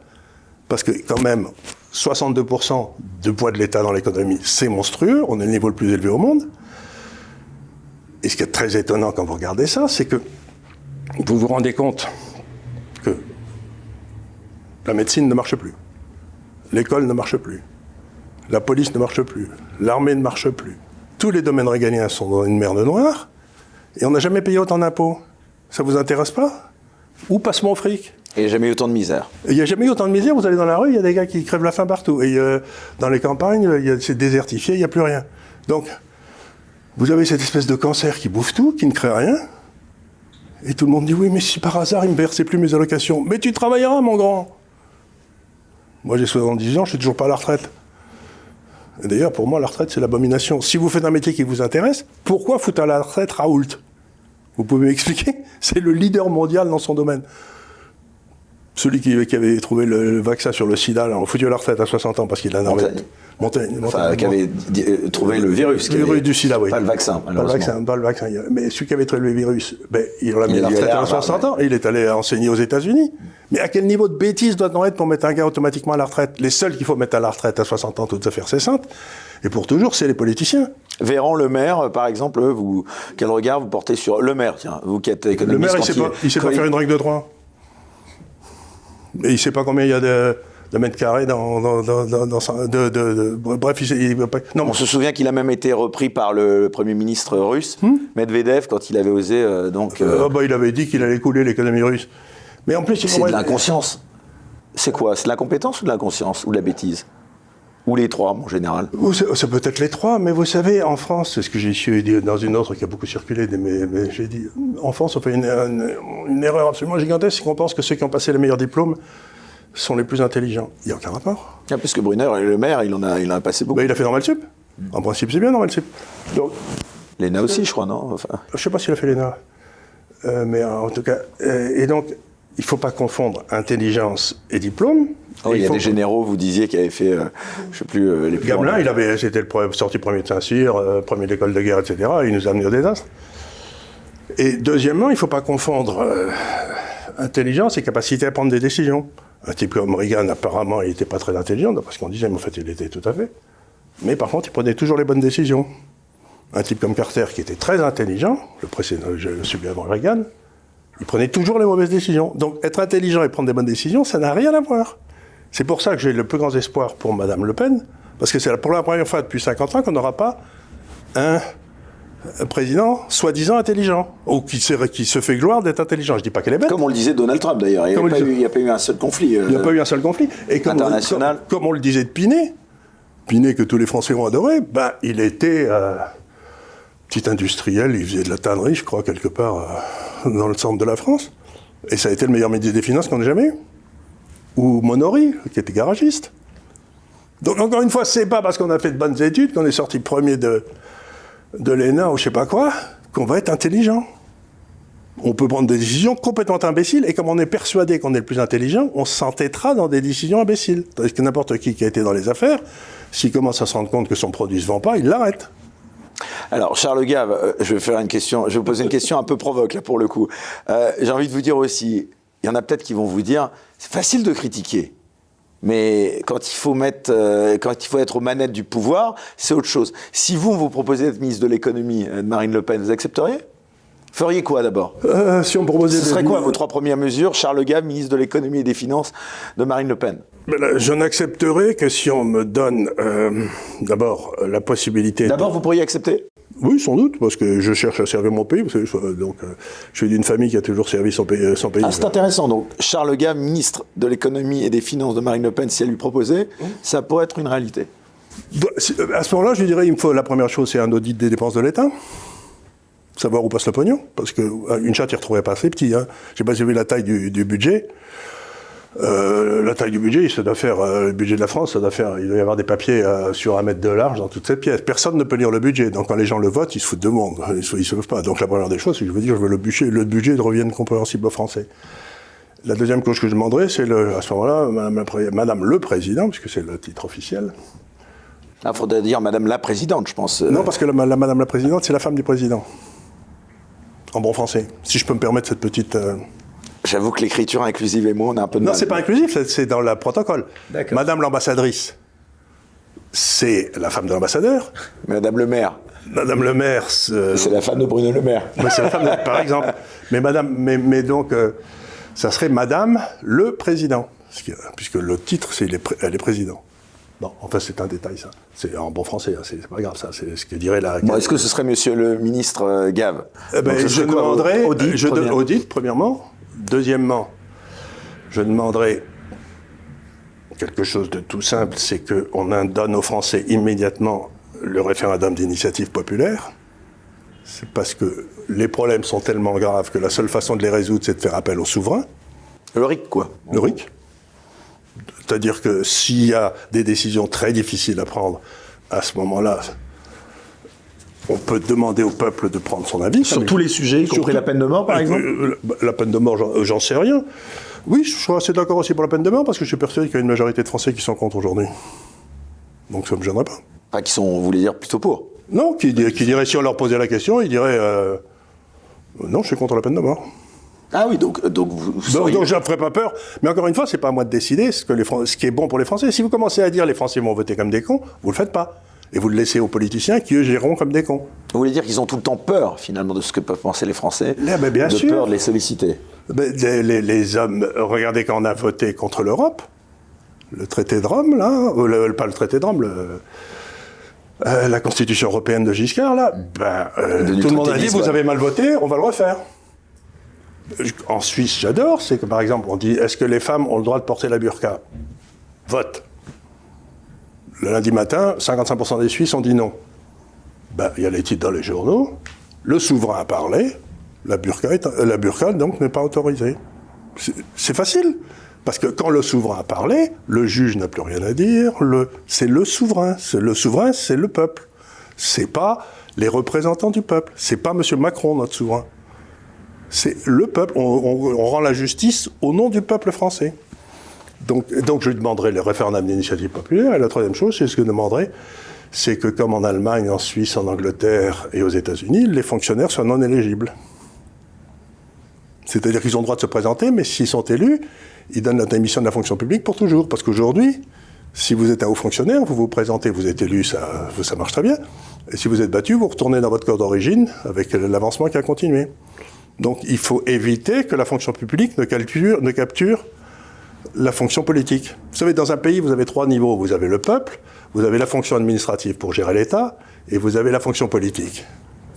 Parce que quand même, 62% du poids de l'État dans l'économie, c'est monstrueux, on est le niveau le plus élevé au monde. Et ce qui est très étonnant quand vous regardez ça, c'est que vous vous rendez compte que la médecine ne marche plus. L'école ne marche plus. La police ne marche plus. L'armée ne marche plus. Tous les domaines régaliens sont dans une merde noire. Et on n'a jamais payé autant d'impôts. Ça vous intéresse pas? Où passe mon fric? Et il n'y a jamais eu autant de misère. Il n'y a jamais eu autant de misère. Vous allez dans la rue, il y a des gars qui crèvent la faim partout. Et dans les campagnes, c'est désertifié, il n'y a plus rien. Donc, vous avez cette espèce de cancer qui bouffe tout, qui ne crée rien. Et tout le monde dit, oui, mais si par hasard, il ne me versait plus mes allocations. Mais tu travailleras, mon grand. Moi, j'ai 70 ans, je ne suis toujours pas à la retraite. Et d'ailleurs, pour moi, la retraite, c'est l'abomination. Si vous faites un métier qui vous intéresse, pourquoi foutre à la retraite Raoult? Vous pouvez m'expliquer? C'est le leader mondial dans son domaine. Celui qui avait trouvé le vaccin sur le sida, on foutu à la retraite à 60 ans parce qu'il a un Montaigne. Enfin, qui avait trouvé le virus. Le virus du sida, oui. Pas le vaccin, malheureusement. Pas le vaccin. Mais celui qui avait trouvé le virus, il l'a mis à la retraite à 60 ans et il est allé enseigner aux États-Unis. Mais à quel niveau de bêtise doit-on être pour mettre un gars automatiquement à la retraite? Les seuls qu'il faut mettre à la retraite à 60 ans, toutes affaires cessantes, et pour toujours, c'est les politiciens. Véran, le maire, par exemple, quel regard vous portez sur le maire? Tiens, vous qui êtes économiste. Le maire, il ne sait pas faire une règle de 3. Et il ne sait pas combien il y a de mètres carrés bref, non. On se souvient qu'il a même été repris par le Premier ministre russe, Medvedev, quand il avait osé il avait dit qu'il allait couler l'économie russe. Mais en plus, c'est de l'inconscience. C'est quoi? C'est de l'incompétence ou de l'inconscience? Ou de la bêtise? Ou les trois, en général? Ça peut être les trois, mais vous savez, en France, c'est ce que j'ai su dans une autre qui a beaucoup circulé, mais j'ai dit, en France, on fait une erreur absolument gigantesque, c'est qu'on pense que ceux qui ont passé les meilleurs diplômes sont les plus intelligents. Il n'y a aucun rapport. Ah, parce que Brunner, le maire, il en a passé beaucoup. Il a fait Normal Sup. En principe, c'est bien Normal Sup. Donc, l'ENA aussi, je crois, non? Enfin... Je ne sais pas s'il a fait l'ENA. Mais en tout cas, et donc, il ne faut pas confondre intelligence et diplôme. Il y a des généraux, vous disiez, qui avaient fait, je ne sais plus, les plus... Gamelin, c'était sorti premier de Saint-Cyr, premier de l'école de guerre, etc. Il nous a amené au désastre. Et deuxièmement, il ne faut pas confondre intelligence et capacité à prendre des décisions. Un type comme Reagan, apparemment, il n'était pas très intelligent, parce qu'on disait, mais en fait, il l'était tout à fait. Mais par contre, il prenait toujours les bonnes décisions. Un type comme Carter, qui était très intelligent, celui avant Reagan, il prenait toujours les mauvaises décisions. Donc, être intelligent et prendre des bonnes décisions, ça n'a rien à voir. C'est pour ça que j'ai le plus grand espoir pour Mme Le Pen, parce que c'est pour la première fois depuis 50 ans qu'on n'aura pas un président soi-disant intelligent, ou qui se fait gloire d'être intelligent. Je ne dis pas qu'elle est bête. Comme on le disait Donald Trump, d'ailleurs. Il n'y a pas eu un seul conflit. Il n'y a pas eu un seul conflit. Et international. Comme on le disait de Pinet que tous les Français ont adoré, il était petit industriel, il faisait de la tannerie, je crois, quelque part dans le centre de la France. Et ça a été le meilleur ministre des Finances qu'on ait jamais eu. Ou Monory, qui était garagiste. Donc, encore une fois, c'est pas parce qu'on a fait de bonnes études, qu'on est sorti premier de l'ENA ou je sais pas quoi, qu'on va être intelligent. On peut prendre des décisions complètement imbéciles, et comme on est persuadé qu'on est le plus intelligent, on s'entêtera dans des décisions imbéciles. Tandis que n'importe qui a été dans les affaires, s'il commence à se rendre compte que son produit ne se vend pas, il l'arrête. Alors, Charles Gave, je vais vous poser une question un peu provoque, là, pour le coup. J'ai envie de vous dire aussi, il y en a peut-être qui vont vous dire, c'est facile de critiquer, mais quand il faut être aux manettes du pouvoir, c'est autre chose. Si on vous proposait d'être ministre de l'économie de Marine Le Pen, vous accepteriez? Feriez quoi d'abord? Si on proposait Ce serait quoi vos 3 premières mesures, Charles Gave, ministre de l'économie et des finances de Marine Le Pen? Je n'accepterai que si on me donne d'abord la possibilité... D'abord, vous pourriez accepter? Oui, sans doute, parce que je cherche à servir mon pays. Vous savez, donc, je suis d'une famille qui a toujours servi son pays. Ah, c'est intéressant. Donc, Charles Gave, ministre de l'économie et des finances de Marine Le Pen, si elle lui proposait, ça pourrait être une réalité. À ce moment-là, je dirais, la première chose, c'est un audit des dépenses de l'État. Savoir où passe le pognon. Parce qu'une chatte, il ne retrouverait pas assez petit. Hein. Je ne sais pas si vous avez la taille du budget. La taille du budget, ça doit faire, le budget de la France, il doit y avoir des papiers sur 1 mètre de large dans toute cette pièce. Personne ne peut lire le budget. Donc quand les gens le votent, ils se foutent de monde. Ils ne se peuvent pas. Donc la première des choses, c'est que je veux le budget revienne compréhensible aux Français. La deuxième chose que je demanderais, c'est à ce moment-là, Madame le Président, puisque c'est le titre officiel. Il faudrait dire Madame la Présidente, je pense. Non, parce que Madame la Présidente, c'est la femme du Président. En bon français. Si je peux me permettre cette petite... J'avoue que l'écriture inclusive et moi, on a un peu de mal. Non, c'est pas inclusif, c'est dans le protocole. D'accord. Madame l'ambassadrice, c'est la femme de l'ambassadeur. Madame le maire. Madame le maire, c'est la femme de Bruno Le Maire. C'est la femme, par exemple. Mais donc, ça serait Madame le Président, puisque le titre, elle est président. Bon, enfin, c'est un détail, ça. C'est en bon français, hein, c'est pas grave, ça. C'est ce que dirait la... Bon, est-ce que ce serait Monsieur le ministre Gave? Je demanderais... Audit, premièrement. Deuxièmement, je demanderais quelque chose de tout simple, c'est qu'on donne aux Français immédiatement le référendum d'initiative populaire. C'est parce que les problèmes sont tellement graves que la seule façon de les résoudre, c'est de faire appel au souverain. Le RIC, quoi. Le RIC. C'est-à-dire que s'il y a des décisions très difficiles à prendre, à ce moment-là, on peut demander au peuple de prendre son avis. Sur tous les sujets, y compris la peine de mort, par exemple? La peine de mort, j'en sais rien. Oui, je suis assez d'accord aussi pour la peine de mort, parce que je suis persuadé qu'il y a une majorité de Français qui sont contre aujourd'hui. Donc ça ne me gênerait pas. Enfin, qui sont, vous voulez dire, plutôt pour? Non, qui diraient, si on leur posait la question, ils diraient non, je suis contre la peine de mort. Ah oui, donc vous seriez... Donc je ne ferai pas peur. Mais encore une fois, c'est pas à moi de décider ce qui est bon pour les Français. Si vous commencez à dire les Français vont voter comme des cons, vous le faites pas. Et vous le laissez aux politiciens qui, eux, géreront comme des cons. Vous voulez dire qu'ils ont tout le temps peur, finalement, de ce que peuvent penser les Français, bien sûr. peur de les solliciter? Les hommes, regardez quand on a voté contre l'Europe, le traité de Rome, là, pas le traité de Rome, la Constitution européenne de Giscard, là, tout le monde a dit, vous avez mal voté, on va le refaire. En Suisse, j'adore, c'est que, par exemple, on dit, est-ce que les femmes ont le droit de porter la burqa? Vote. Le lundi matin, 55% des Suisses ont dit non. Il y a les titres dans les journaux. Le souverain a parlé. La burqa, donc, n'est pas autorisée. C'est facile. Parce que quand le souverain a parlé, le juge n'a plus rien à dire. C'est le souverain. Le souverain, c'est le peuple. C'est pas les représentants du peuple. C'est pas M. Macron, notre souverain. C'est le peuple. On rend la justice au nom du peuple français. Donc je lui demanderai le référendum d'initiative populaire. Et la troisième chose, c'est ce que je demanderai, c'est que comme en Allemagne, en Suisse, en Angleterre et aux États-Unis, les fonctionnaires soient non éligibles. C'est-à-dire qu'ils ont le droit de se présenter, mais s'ils sont élus, ils donnent la démission de la fonction publique pour toujours. Parce qu'aujourd'hui, si vous êtes un haut fonctionnaire, vous vous présentez, vous êtes élu, ça marche très bien. Et si vous êtes battu, vous retournez dans votre corps d'origine avec l'avancement qui a continué. Donc il faut éviter que la fonction publique ne capture la fonction politique. Vous savez, dans un pays, vous avez 3 niveaux. Vous avez le peuple, vous avez la fonction administrative pour gérer l'État, et vous avez la fonction politique.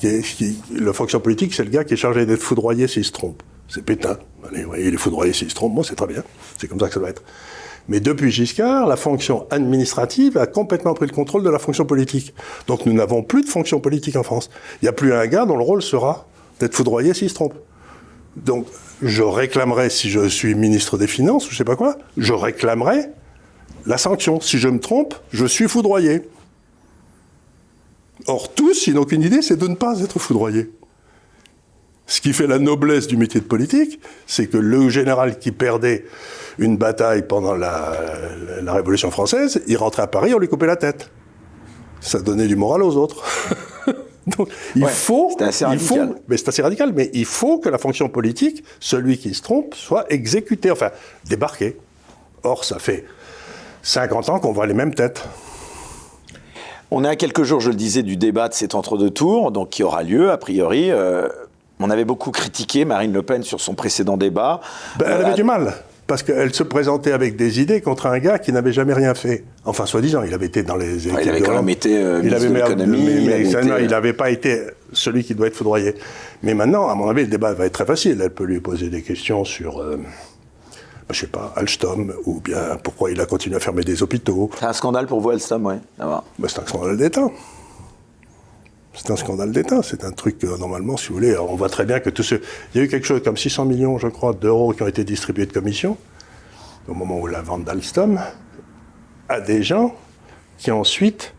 La fonction politique, c'est le gars qui est chargé d'être foudroyé s'il se trompe. C'est Pétain. Allez, vous voyez, il est foudroyé s'il se trompe. Bon, c'est très bien. C'est comme ça que ça doit être. Mais depuis Giscard, la fonction administrative a complètement pris le contrôle de la fonction politique. Donc nous n'avons plus de fonction politique en France. Il n'y a plus un gars dont le rôle sera d'être foudroyé s'il se trompe. Donc, je réclamerai, si je suis ministre des Finances, ou je ne sais pas quoi, je réclamerai la sanction. Si je me trompe, je suis foudroyé. Or, tous, ils n'ont qu'une idée, c'est de ne pas être foudroyé. Ce qui fait la noblesse du métier de politique, c'est que le général qui perdait une bataille pendant la Révolution française, il rentrait à Paris, on lui coupait la tête. Ça donnait du moral aux autres. Donc, c'est assez radical. C'est assez radical, mais il faut que la fonction politique, celui qui se trompe, soit exécuté, enfin, débarqué. Or, ça fait 50 ans qu'on voit les mêmes têtes. On est à quelques jours, je le disais, du débat de cet entre-deux tours, donc qui aura lieu, a priori. On avait beaucoup critiqué Marine Le Pen sur son précédent débat. Elle avait du mal. Parce qu'elle se présentait avec des idées contre un gars qui n'avait jamais rien fait. Enfin, soi-disant, il avait été dans les équipes. Il avait quand même été ministre de l'économie. Il n'avait pas été celui qui doit être foudroyé. Mais maintenant, à mon avis, le débat va être très facile. Elle peut lui poser des questions sur, je sais pas, Alstom, ou bien pourquoi il a continué à fermer des hôpitaux. C'est un scandale pour vous, Alstom, oui. C'est un scandale d'État. C'est un scandale d'État, c'est un truc que, normalement, si vous voulez, on voit très bien que tous ceux... Il y a eu quelque chose comme 600 millions, je crois, d'euros qui ont été distribués de commissions, au moment où la vente d'Alstom, à des gens qui ensuite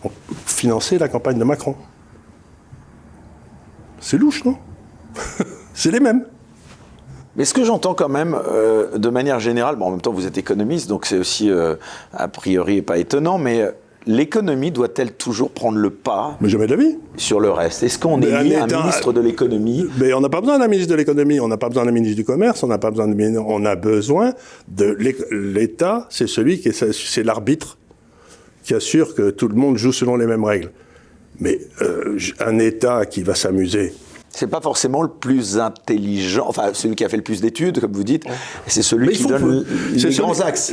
ont financé la campagne de Macron. C'est louche, non? C'est les mêmes. Mais ce que j'entends quand même, de manière générale, en même temps vous êtes économiste, donc c'est aussi, a priori, pas étonnant, mais... L'économie doit-elle toujours prendre le pas mais jamais de la vie. Sur le reste? Est-ce qu'on élit un ministre de l'économie? Mais on n'a pas besoin d'un ministre de l'économie, on n'a pas besoin d'un ministre du commerce, on a besoin de l'État, c'est celui qui c'est l'arbitre qui assure que tout le monde joue selon les mêmes règles. Mais un État qui va s'amuser... C'est pas forcément le plus intelligent, enfin celui qui a fait le plus d'études, comme vous dites, c'est celui qui donne les grands axes.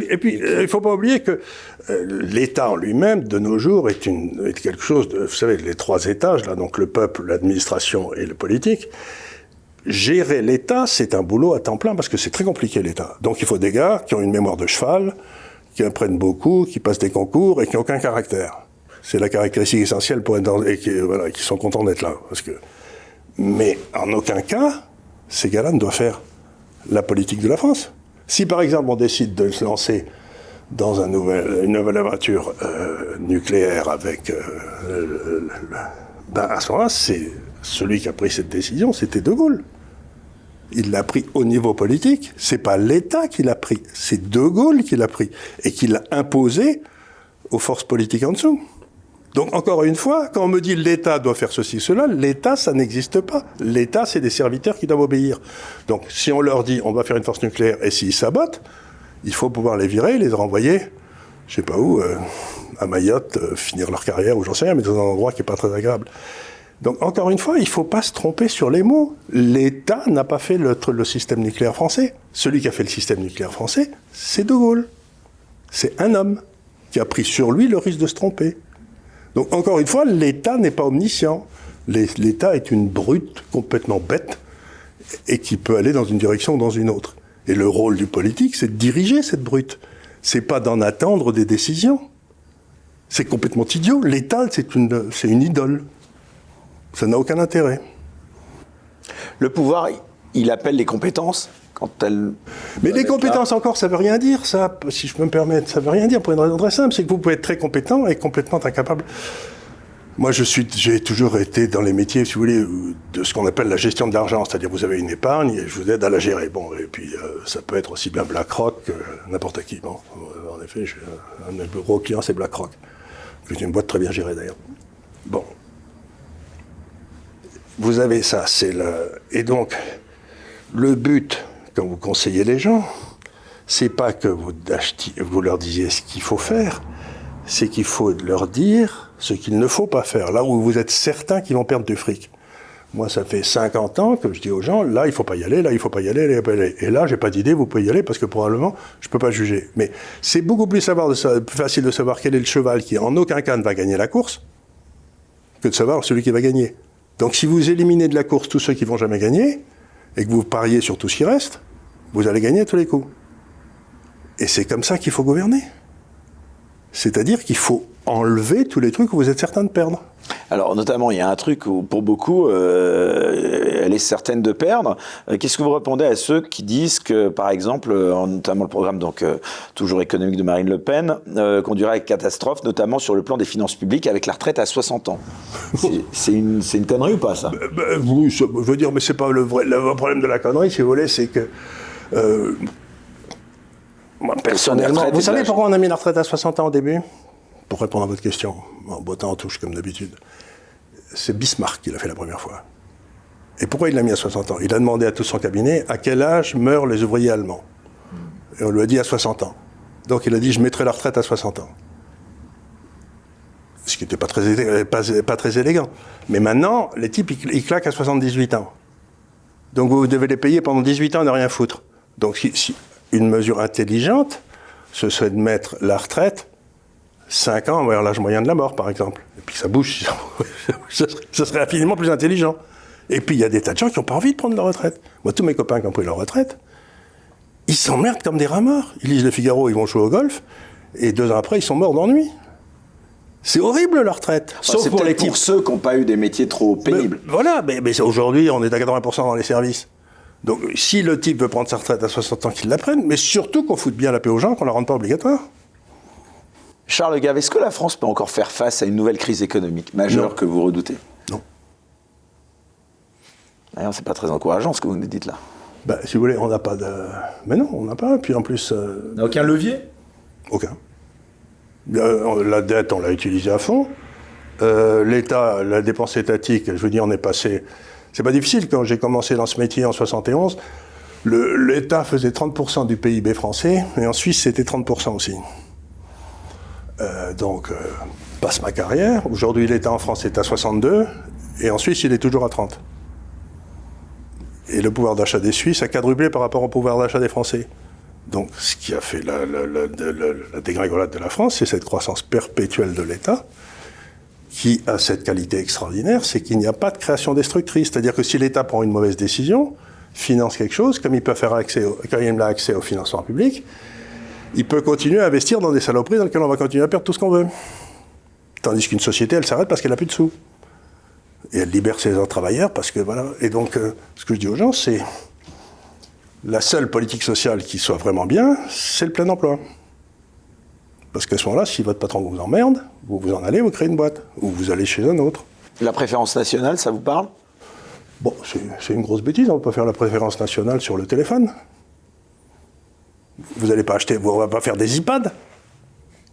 Et puis, il ne faut pas oublier que l'État en lui-même, de nos jours, est quelque chose de... Vous savez, les trois étages, là, donc le peuple, l'administration et le politique, gérer l'État, c'est un boulot à temps plein, parce que c'est très compliqué, l'État. Donc il faut des gars qui ont une mémoire de cheval, qui apprennent beaucoup, qui passent des concours et qui n'ont aucun caractère. C'est la caractéristique essentielle pour être qui sont contents d'être là, parce que... Mais en aucun cas, ces gars-là ne doivent faire la politique de la France. Si par exemple on décide de se lancer dans une nouvelle aventure nucléaire avec... à ce moment-là, c'est celui qui a pris cette décision, c'était De Gaulle. Il l'a pris au niveau politique, c'est pas l'État qui l'a pris, c'est De Gaulle qui l'a pris et qui l'a imposé aux forces politiques en dessous. Donc, encore une fois, quand on me dit l'État doit faire ceci, cela, l'État, ça n'existe pas. L'État, c'est des serviteurs qui doivent obéir. Donc, si on leur dit, on va faire une force nucléaire, et s'ils sabotent, il faut pouvoir les virer, les renvoyer, je sais pas où, à Mayotte, finir leur carrière, ou j'en sais rien, mais dans un endroit qui est pas très agréable. Donc, encore une fois, il faut pas se tromper sur les mots. L'État n'a pas fait le système nucléaire français. Celui qui a fait le système nucléaire français, c'est De Gaulle. C'est un homme qui a pris sur lui le risque de se tromper. Donc, encore une fois, l'État n'est pas omniscient. L'État est une brute complètement bête et qui peut aller dans une direction ou dans une autre. Et le rôle du politique, c'est de diriger cette brute. C'est pas d'en attendre des décisions. C'est complètement idiot. L'État, c'est une idole. Ça n'a aucun intérêt. Le pouvoir, il appelle les compétences quand elles... Mais les compétences encore, ça veut rien dire, ça, si je peux me permettre, ça veut rien dire pour une raison très simple, c'est que vous pouvez être très compétent et complètement incapable. Moi, j'ai toujours été dans les métiers, si vous voulez, de ce qu'on appelle la gestion de l'argent, c'est-à-dire vous avez une épargne et je vous aide à la gérer. Bon, et puis ça peut être aussi bien BlackRock que n'importe qui. Bon, en effet, un de mes plus gros clients, c'est BlackRock. C'est une boîte très bien gérée d'ailleurs. Bon. Vous avez ça, et donc, le but, quand vous conseillez les gens, c'est pas que vous leur disiez ce qu'il faut faire, c'est qu'il faut leur dire ce qu'il ne faut pas faire, là où vous êtes certain qu'ils vont perdre du fric. Moi, ça fait 50 ans que je dis aux gens, là, il faut pas y aller, là, il faut pas y aller, là, il faut pas y aller. Et là, j'ai pas d'idée, vous pouvez y aller, parce que probablement, je peux pas juger. Mais c'est beaucoup plus facile de savoir quel est le cheval qui, en aucun cas, ne va gagner la course, que de savoir celui qui va gagner. Donc si vous éliminez de la course tous ceux qui vont jamais gagner, et que vous pariez sur tout ce qui reste, vous allez gagner à tous les coups. Et c'est comme ça qu'il faut gouverner. C'est-à-dire qu'il faut enlever tous les trucs où vous êtes certain de perdre. Alors, notamment, il y a un truc où, pour beaucoup, elle est certaine de perdre. Qu'est-ce que vous répondez à ceux qui disent que, par exemple, notamment le programme toujours économique de Marine Le Pen, conduira à une catastrophe, notamment sur le plan des finances publiques, avec la retraite à 60 ans. C'est une connerie ou pas, ça? Oui, je veux dire, mais c'est pas le vrai problème de la connerie, si vous voulez, c'est que... moi, personnellement... Vous savez pourquoi on a mis la retraite à 60 ans au début? Pour répondre à votre question, en bottant en touche comme d'habitude, c'est Bismarck qui l'a fait la première fois. Et pourquoi il l'a mis à 60 ans? Il a demandé à tout son cabinet à quel âge meurent les ouvriers allemands. Et on lui a dit à 60 ans. Donc il a dit je mettrai la retraite à 60 ans. Ce qui n'était pas très élégant. Mais maintenant, les types, ils claquent à 78 ans. Donc vous devez les payer pendant 18 ans et ne rien foutre. Donc une mesure intelligente, ce serait de mettre la retraite 5 ans vers l'âge moyen de la mort, par exemple. Et puis ça bouge, ça serait infiniment plus intelligent. Et puis il y a des tas de gens qui n'ont pas envie de prendre leur retraite. Moi, tous mes copains qui ont pris leur retraite, ils s'emmerdent comme des rats morts. Ils lisent Le Figaro, ils vont jouer au golf, et 2 ans après, ils sont morts d'ennui. C'est horrible, la retraite. Sauf pour les pour ceux qui n'ont pas eu des métiers trop pénibles. Voilà, mais aujourd'hui, on est à 80% dans les services. Donc, si le type veut prendre sa retraite à 60 ans, qu'il la prenne, mais surtout qu'on foute bien la paix aux gens, qu'on ne la rende pas obligatoire. Charles Gave, est-ce que la France peut encore faire face à une nouvelle crise économique majeure que vous redoutez? Non. D'ailleurs, c'est pas très encourageant ce que vous nous dites là. Si vous voulez, on n'a pas de... Mais non, on n'a pas. Puis en plus... On n'a aucun levier? Aucun. La dette, on l'a utilisée à fond. L'État, la dépense étatique, je veux dire, on est passé... C'est pas difficile, quand j'ai commencé dans ce métier en 71, l'État faisait 30% du PIB français, et en Suisse, c'était 30% aussi. Passe ma carrière. Aujourd'hui, l'État en France est à 62, et en Suisse, il est toujours à 30. Et le pouvoir d'achat des Suisses a quadruplé par rapport au pouvoir d'achat des Français. Donc, ce qui a fait la dégringolade de la France, c'est cette croissance perpétuelle de l'État, qui a cette qualité extraordinaire, c'est qu'il n'y a pas de création destructrice. C'est-à-dire que si l'État prend une mauvaise décision, finance quelque chose, comme il peut faire quand il a accès au financement public, il peut continuer à investir dans des saloperies dans lesquelles on va continuer à perdre tout ce qu'on veut. Tandis qu'une société, elle s'arrête parce qu'elle n'a plus de sous. Et elle libère ses travailleurs parce que voilà. Et donc, ce que je dis aux gens, c'est la seule politique sociale qui soit vraiment bien, c'est le plein emploi. Parce qu'à ce moment-là, si votre patron vous emmerde, vous vous en allez, vous créez une boîte, ou vous allez chez un autre. La préférence nationale, ça vous parle? Bon, c'est une grosse bêtise, on ne peut pas faire la préférence nationale sur le téléphone. Vous n'allez pas acheter, on ne va pas faire des iPads.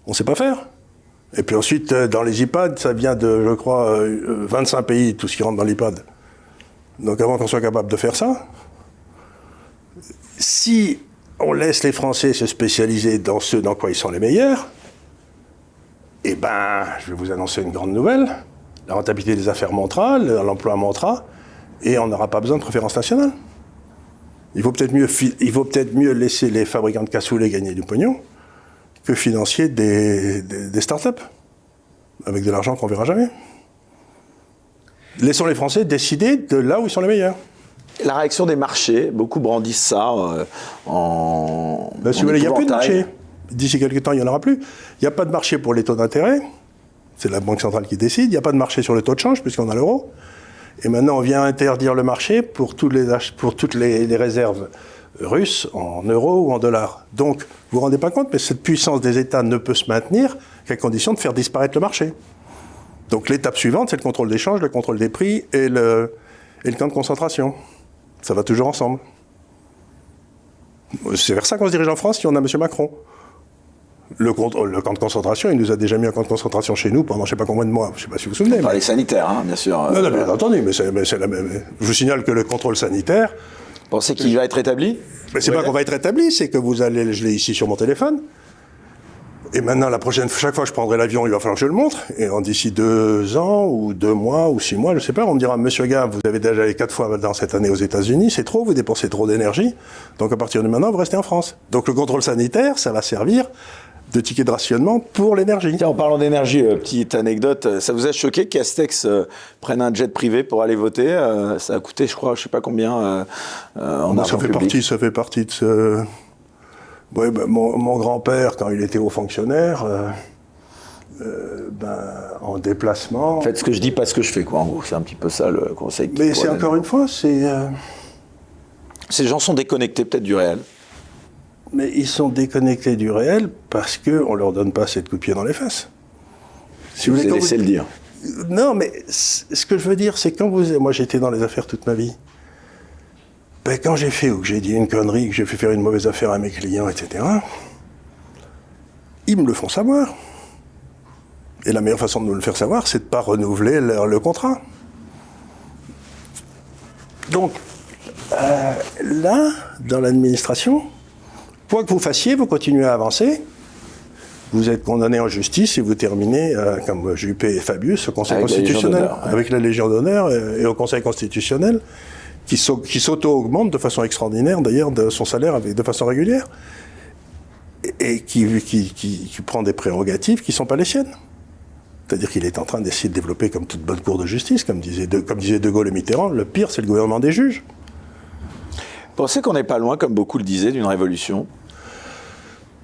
On ne sait pas faire. Et puis ensuite, dans les iPads, ça vient de, je crois, 25 pays, tout ce qui rentre dans l'iPad. Donc avant qu'on soit capable de faire ça, si on laisse les Français se spécialiser dans ce dans quoi ils sont les meilleurs, je vais vous annoncer une grande nouvelle. La rentabilité des affaires montera, l'emploi montera, et on n'aura pas besoin de préférence nationale. Il vaut peut-être mieux laisser les fabricants de cassoulet gagner du pognon que financer des start-up avec de l'argent qu'on ne verra jamais. Laissons les Français décider de là où ils sont les meilleurs. La réaction des marchés, beaucoup brandissent ça en... Si vous voulez, il n'y a plus de marché. D'ici quelques temps, il n'y en aura plus. Il n'y a pas de marché pour les taux d'intérêt. C'est la Banque centrale qui décide. Il n'y a pas de marché sur le taux de change, puisqu'on a l'euro. Et maintenant, on vient interdire le marché pour toutes les réserves russes en euros ou en dollars. Donc, vous vous rendez pas compte, mais cette puissance des États ne peut se maintenir qu'à condition de faire disparaître le marché. Donc, l'étape suivante, c'est le contrôle des changes, le contrôle des prix et le camp de concentration. Ça va toujours ensemble. C'est vers ça qu'on se dirige en France si on a M. Macron. Le camp de concentration, il nous a déjà mis un camp de concentration chez nous pendant je ne sais pas combien de mois. Je ne sais pas si vous vous souvenez. Par les sanitaires, hein, bien sûr. Non, bien entendu, mais c'est la même. Je vous signale que le contrôle sanitaire... Vous pensez qu'il va être établi? Mais c'est pas qu'on va être établi, c'est que je l'ai ici sur mon téléphone. Et maintenant, chaque fois que je prendrai l'avion, il va falloir que je le montre. Et d'ici 2 ans, ou 2 mois, ou 6 mois, je ne sais pas, on me dira, Monsieur Gave, vous avez déjà allé 4 fois dans cette année aux États-Unis, c'est trop, vous dépensez trop d'énergie. Donc à partir de maintenant, vous restez en France. Donc le contrôle sanitaire, ça va servir de ticket de rationnement pour l'énergie. Tiens, en parlant d'énergie, petite anecdote, ça vous a choqué que Castex prenne un jet privé pour aller voter? Ça a coûté, je crois, je ne sais pas combien en argent public. Ça fait partie de ce... Oui, mon grand-père, quand il était haut fonctionnaire, en déplacement... Faites ce que je dis, pas ce que je fais, quoi. En gros, c'est un petit peu ça le conseil. Mais c'est encore une fois, c'est... Ces gens sont déconnectés peut-être du réel. Mais ils sont déconnectés du réel parce qu'on ne leur donne pas assez de coups de pied dans les fesses. Si vous laissez le dire. Non, mais ce que je veux dire, c'est quand vous... Moi, j'étais dans les affaires toute ma vie. Quand j'ai fait ou que j'ai dit une connerie, que j'ai fait faire une mauvaise affaire à mes clients, etc., ils me le font savoir. Et la meilleure façon de me le faire savoir, c'est de ne pas renouveler le contrat. Donc, là, dans l'administration, quoi que vous fassiez, vous continuez à avancer, vous êtes condamné en justice et vous terminez, comme Juppé et Fabius, au Conseil constitutionnel, avec la Légion d'honneur et au Conseil constitutionnel, qui s'auto-augmente de façon extraordinaire, d'ailleurs, de son salaire de façon régulière, et qui prend des prérogatives qui ne sont pas les siennes. C'est-à-dire qu'il est en train d'essayer de développer comme toute bonne cour de justice, comme disaient De Gaulle et Mitterrand, le pire, c'est le gouvernement des juges. Vous pensez qu'on n'est pas loin, comme beaucoup le disaient, d'une révolution ?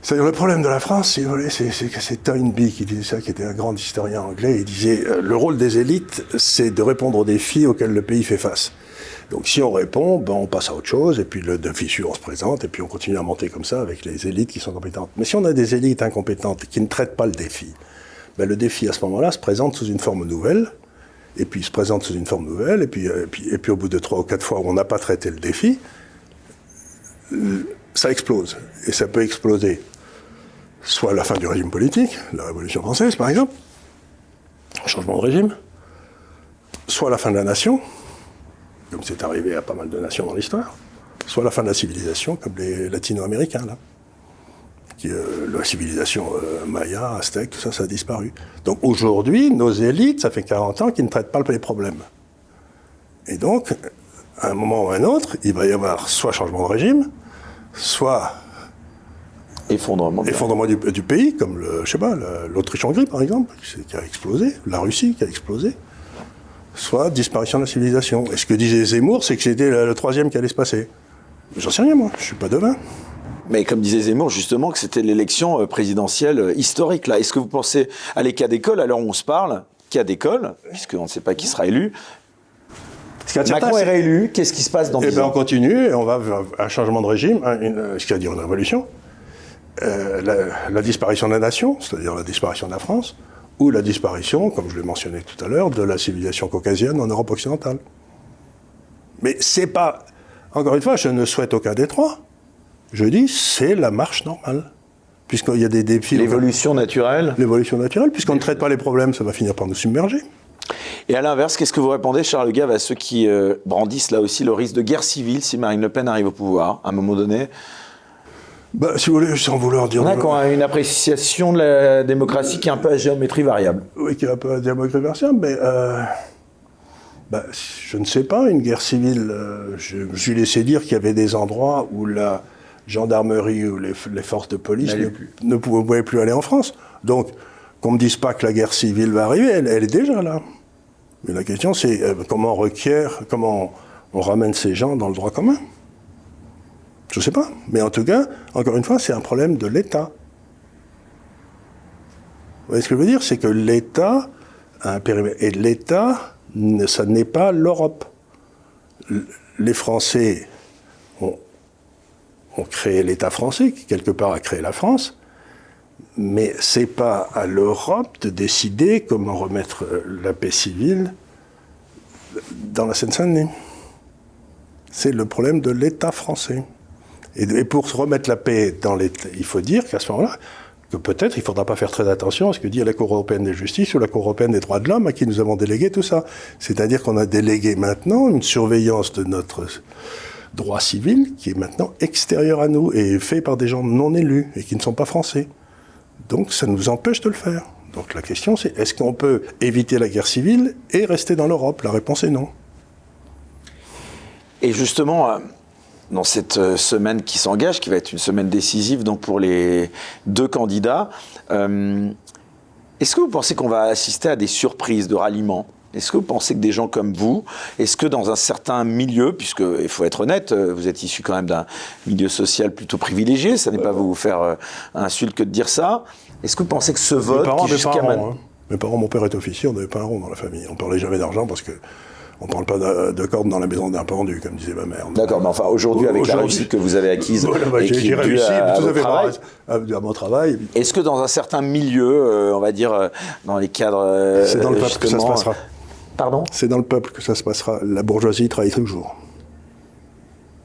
C'est-à-dire, le problème de la France, si vous voulez, c'est que c'est Toynbee qui disait ça, qui était un grand historien anglais. Il disait le rôle des élites, c'est de répondre aux défis auxquels le pays fait face. Donc si on répond, ben, on passe à autre chose, et puis le défi suivant se présente, et puis on continue à monter comme ça avec les élites qui sont compétentes. Mais si on a des élites incompétentes qui ne traitent pas le défi, ben, le défi à ce moment-là se présente sous une forme nouvelle, et puis il se présente sous une forme nouvelle, et puis au bout de 3 ou 4 fois où on n'a pas traité le défi, ça explose. Et ça peut exploser soit à la fin du régime politique, la Révolution française par exemple, changement de régime, soit à la fin de la nation, comme c'est arrivé à pas mal de nations dans l'histoire, soit à la fin de la civilisation, comme les latino-américains, là. La civilisation maya, aztèque, tout ça, ça a disparu. Donc aujourd'hui, nos élites, ça fait 40 ans qu'ils ne traitent pas les problèmes. Et donc, à un moment ou à un autre, il va y avoir soit changement de régime, soit effondrement du pays, comme l'Autriche-Hongrie, par exemple, qui a explosé, la Russie qui a explosé, soit disparition de la civilisation. Et ce que disait Zemmour, c'est que c'était le troisième qui allait se passer. J'en sais rien, moi, je suis pas devin. Mais comme disait Zemmour, justement, que c'était l'élection présidentielle historique, là. Est-ce que vous pensez, allez, cas d'école, à l'heure où on se parle, cas d'école, puisqu'on ne sait pas qui sera élu, Macron est réélu, qu'est-ce qui se passe dans 10 ans ? Eh bien, on continue, et on va vers un changement de régime, c'est-à-dire une révolution, la disparition de la nation, c'est-à-dire la disparition de la France, ou la disparition, comme je l'ai mentionné tout à l'heure, de la civilisation caucasienne en Europe occidentale. Mais c'est pas... Encore une fois, je ne souhaite aucun des trois. Je dis, c'est la marche normale. Puisqu'il y a des défis... L'évolution naturelle ? L'évolution naturelle, puisqu'on ne traite pas les problèmes, ça va finir par nous submerger. Et à l'inverse, qu'est-ce que vous répondez, Charles Gave, à ceux qui brandissent là aussi le risque de guerre civile si Marine Le Pen arrive au pouvoir, à un moment donné ? Bah, si vous voulez, sans vouloir dire... On a une appréciation de la démocratie qui est un peu à géométrie variable. Oui, qui est un peu à géométrie variable, mais... je ne sais pas, une guerre civile... je me suis laissé dire qu'il y avait des endroits où la gendarmerie ou les forces de police ne pouvaient plus aller en France. Donc, qu'on ne me dise pas que la guerre civile va arriver, elle est déjà là. Mais la question, c'est comment on ramène ces gens dans le droit commun. Je ne sais pas. Mais en tout cas, encore une fois, c'est un problème de l'État. Vous voyez ce que je veux dire ? C'est que l'État a un périmètre. Et l'État, ça n'est pas l'Europe. Les Français ont créé l'État français, qui quelque part a créé la France. Mais ce n'est pas à l'Europe de décider comment remettre la paix civile dans la Seine-Saint-Denis. C'est le problème de l'État français. Et pour remettre la paix dans l'État, il faut dire qu'à ce moment-là, que peut-être il ne faudra pas faire très attention à ce que dit la Cour européenne de justice ou la Cour européenne des droits de l'homme à qui nous avons délégué tout ça. C'est-à-dire qu'on a délégué maintenant une surveillance de notre droit civil qui est maintenant extérieur à nous et fait par des gens non élus et qui ne sont pas français. Donc ça nous empêche de le faire. Donc la question c'est, est-ce qu'on peut éviter la guerre civile et rester dans l'Europe ? La réponse est non. Et justement, dans cette semaine qui s'engage, qui va être une semaine décisive donc pour les deux candidats, est-ce que vous pensez qu'on va assister à des surprises de ralliement ? Est-ce que vous pensez que des gens comme vous, est-ce que dans un certain milieu, puisqu'il faut être honnête, vous êtes issu quand même d'un milieu social plutôt privilégié, ça n'est pas vous faire insulte que de dire ça, est-ce que vous pensez que ce vote Mes parents, mon père est officier, on n'avait pas un rond dans la famille. On ne parlait jamais d'argent parce qu'on ne parle pas de cordes dans la maison d'un pendu, comme disait ma mère. D'accord, mais enfin aujourd'hui, avec la réussite que vous avez acquise, et qui j'ai est due réussi, à mon travail. Est-ce que dans un certain milieu, on va dire, dans les cadres... c'est dans le peuple que ça se passera. Pardon ? C'est dans le peuple que ça se passera. La bourgeoisie travaille toujours.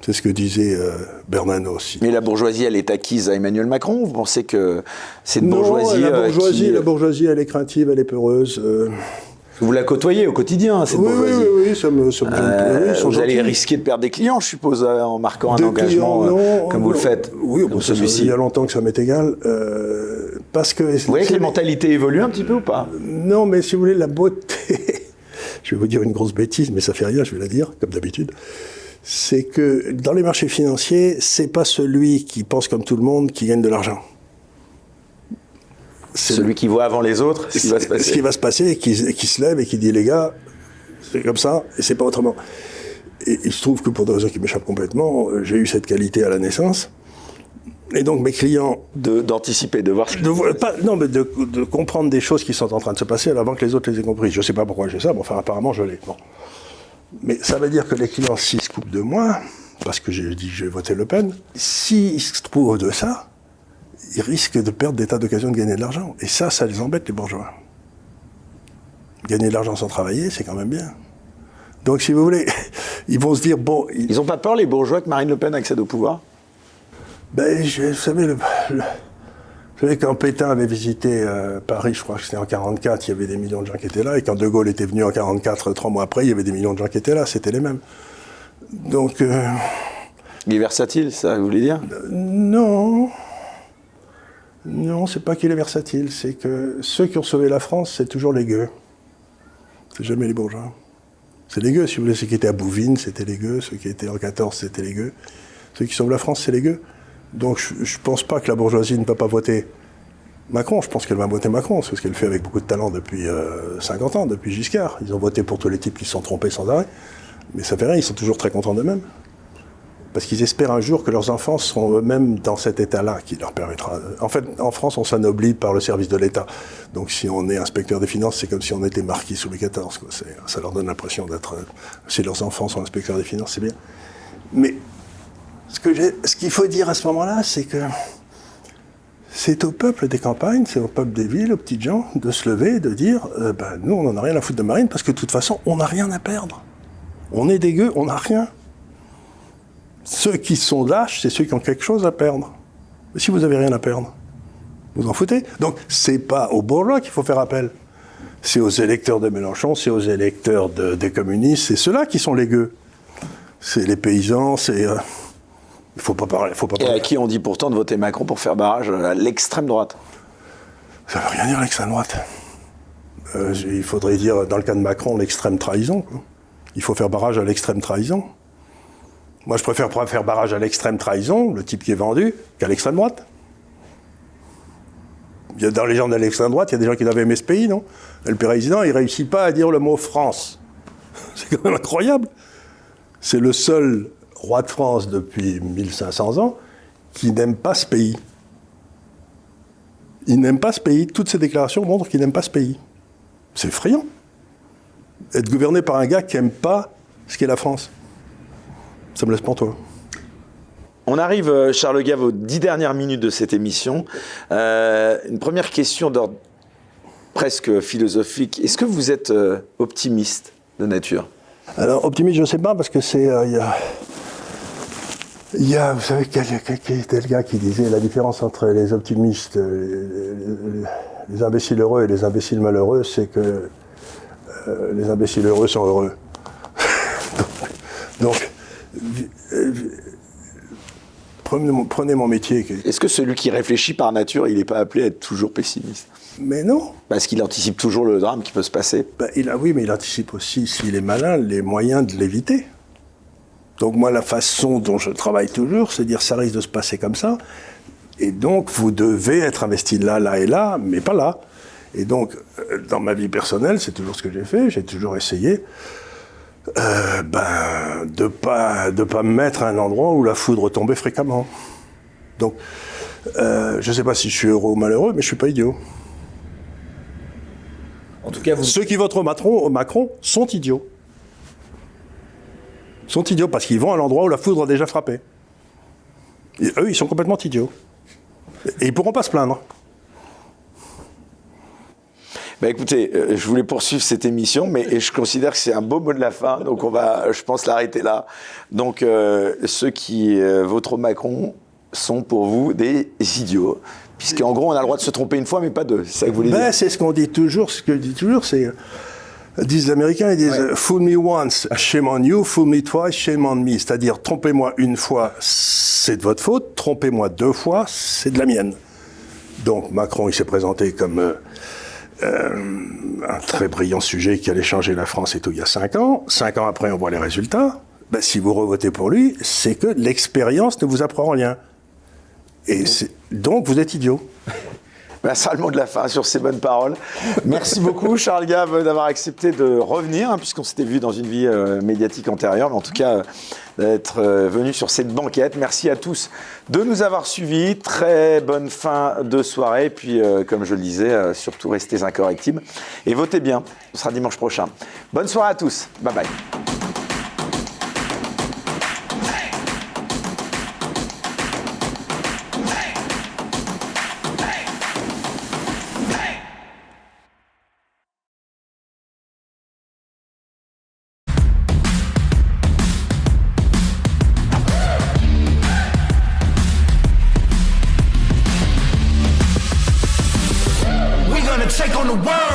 C'est ce que disait Bernanos. Mais la bourgeoisie, elle est acquise à Emmanuel Macron ? Vous pensez que c'est une bourgeoisie la bourgeoisie, elle est craintive, elle est peureuse. Vous la côtoyez au quotidien, cette bourgeoisie ? Oui, ça me vous allez risquer de perdre des clients, je suppose, en marquant un engagement comme vous le faites. Oui, bon, il y a longtemps que ça m'est égal. Parce que, vous voyez que les mentalités évoluent un petit peu ou pas ? Non, mais si vous voulez, la beauté... Je vais vous dire une grosse bêtise, mais ça fait rien, je vais la dire, comme d'habitude. c'est que dans les marchés financiers, c'est pas celui qui pense comme tout le monde qui gagne de l'argent. C'est celui qui voit avant les autres ce qui va se passer. Ce qui va se passer, qui se lève et qui dit, les gars, c'est comme ça, et c'est pas autrement. Et il se trouve que pour des raisons qui m'échappent complètement, j'ai eu cette qualité à la naissance. Et donc mes clients... D'anticiper, de voir ce qui... Non, mais de comprendre des choses qui sont en train de se passer avant que les autres les aient compris. Je sais pas pourquoi j'ai ça, mais enfin apparemment je l'ai. Bon. Mais ça veut dire que les clients, s'ils se coupent de moi, parce que j'ai dit que j'ai voté Le Pen, s'ils se trouvent de ça, ils risquent de perdre des tas d'occasions de gagner de l'argent. Et ça les embête, les bourgeois. Gagner de l'argent sans travailler, c'est quand même bien. Donc, si vous voulez, ils vont se dire, bon... Ils n'ont pas peur, les bourgeois, que Marine Le Pen accède au pouvoir? Ben, vous savez, vous savez, quand Pétain avait visité Paris, je crois que c'était en 1944, il y avait des millions de gens qui étaient là, et quand De Gaulle était venu en 1944, 3 mois après, il y avait des millions de gens qui étaient là, c'était les mêmes. Donc... Il est versatile, ça, vous voulez dire? Non. Non, c'est pas qu'il est versatile, c'est que ceux qui ont sauvé la France, c'est toujours les gueux. C'est jamais les bourgeois. C'est les gueux, si vous voulez. Ceux qui étaient à Bouvines, c'était les gueux. Ceux qui étaient en 14, c'était les gueux. Ceux qui sauvent la France, c'est les gueux. Donc je pense pas que la bourgeoisie ne peut pas voter Macron. Je pense qu'elle va voter Macron. C'est ce qu'elle fait avec beaucoup de talent depuis 50 ans, depuis Giscard. Ils ont voté pour tous les types qui se sont trompés sans arrêt. Mais ça fait rien, ils sont toujours très contents d'eux-mêmes. Parce qu'ils espèrent un jour que leurs enfants seront eux-mêmes dans cet état-là, qui leur permettra... En fait, en France, on s'anoblit par le service de l'État. Donc si on est inspecteur des finances, c'est comme si on était marquis sous Louis XIV. Quoi. Ça leur donne l'impression d'être... Si leurs enfants sont inspecteurs des finances, c'est bien. Mais ce qu'il faut dire à ce moment-là, c'est que c'est au peuple des campagnes, c'est au peuple des villes, aux petites gens, de se lever et de dire nous, on n'en a rien à foutre de Marine, parce que de toute façon, on n'a rien à perdre. On est des gueux, on n'a rien. Ceux qui sont lâches, c'est ceux qui ont quelque chose à perdre. Mais si vous n'avez rien à perdre, vous en foutez. Donc, c'est pas aux bourgeois qu'il faut faire appel. C'est aux électeurs de Mélenchon, c'est aux électeurs des communistes, c'est ceux-là qui sont les gueux. C'est les paysans, c'est... Il faut pas parler. Et à qui on dit pourtant de voter Macron pour faire barrage à l'extrême droite? Ça veut rien dire l'extrême droite. Il faudrait dire, dans le cas de Macron, l'extrême trahison. Quoi. Il faut faire barrage à l'extrême trahison. Moi, je préfère faire barrage à l'extrême trahison, le type qui est vendu, qu'à l'extrême droite. Dans les gens de l'extrême droite, il y a des gens qui doivent aimer ce pays, non? Le président, il ne réussit pas à dire le mot France. C'est quand même incroyable. C'est le seul roi de France depuis 1500 ans qui n'aime pas ce pays. Il n'aime pas ce pays. Toutes ces déclarations montrent qu'il n'aime pas ce pays. C'est effrayant. Être gouverné par un gars qui n'aime pas ce qu'est la France. Ça me laisse pantois. On arrive, Charles Gave, aux 10 dernières minutes de cette émission. Une première question d'ordre presque philosophique. Est-ce que vous êtes optimiste de nature? Alors, optimiste, je ne sais pas, parce que c'est... Il y a, vous savez, quel était le gars qui disait la différence entre les optimistes, les imbéciles heureux et les imbéciles malheureux, c'est que les imbéciles heureux sont heureux. Donc prenez mon métier. Est-ce que celui qui réfléchit par nature, il n'est pas appelé à être toujours pessimiste? Mais non. Parce qu'il anticipe toujours le drame qui peut se passer. Oui, mais il anticipe aussi, s'il est malin, les moyens de l'éviter. Donc moi, la façon dont je travaille toujours, c'est de dire ça risque de se passer comme ça. Et donc, vous devez être investi là, là et là, mais pas là. Et donc, dans ma vie personnelle, c'est toujours ce que j'ai fait. J'ai toujours essayé de pas me mettre à un endroit où la foudre tombait fréquemment. Donc, je ne sais pas si je suis heureux ou malheureux, mais je ne suis pas idiot. En tout cas, ceux qui voteront Macron sont idiots. Sont idiots parce qu'ils vont à l'endroit où la foudre a déjà frappé. Et eux, ils sont complètement idiots. Et ils ne pourront pas se plaindre. Écoutez, je voulais poursuivre cette émission, mais je considère que c'est un beau mot de la fin, donc on va, je pense, l'arrêter là. Donc, ceux qui voteront Macron sont pour vous des idiots, puisqu'en gros, on a le droit de se tromper une fois, mais pas deux. C'est ça que vous voulez dire? C'est ce qu'on dit toujours. Ce que je dis toujours, c'est... Disent les Américains, ils disent « Fool me once, shame on you. Fool me twice, shame on me. » C'est-à-dire, trompez-moi une fois, c'est de votre faute. Trompez-moi deux fois, c'est de la mienne. Donc, Macron, il s'est présenté comme un très brillant sujet qui allait changer la France et tout il y a 5 ans. 5 ans après, on voit les résultats. ben, si vous revotez pour lui, c'est que l'expérience ne vous apprend rien. Et donc, vous êtes idiot. Ben, ça sera le mot de la fin sur ces bonnes paroles. Merci beaucoup, Charles Gave, d'avoir accepté de revenir, puisqu'on s'était vu dans une vie médiatique antérieure, mais en tout cas, d'être venu sur cette banquette. Merci à tous de nous avoir suivis. Très bonne fin de soirée. Et puis, comme je le disais, surtout restez incorrectibles. Et votez bien. Ce sera dimanche prochain. Bonne soirée à tous. Bye bye. Take on the world.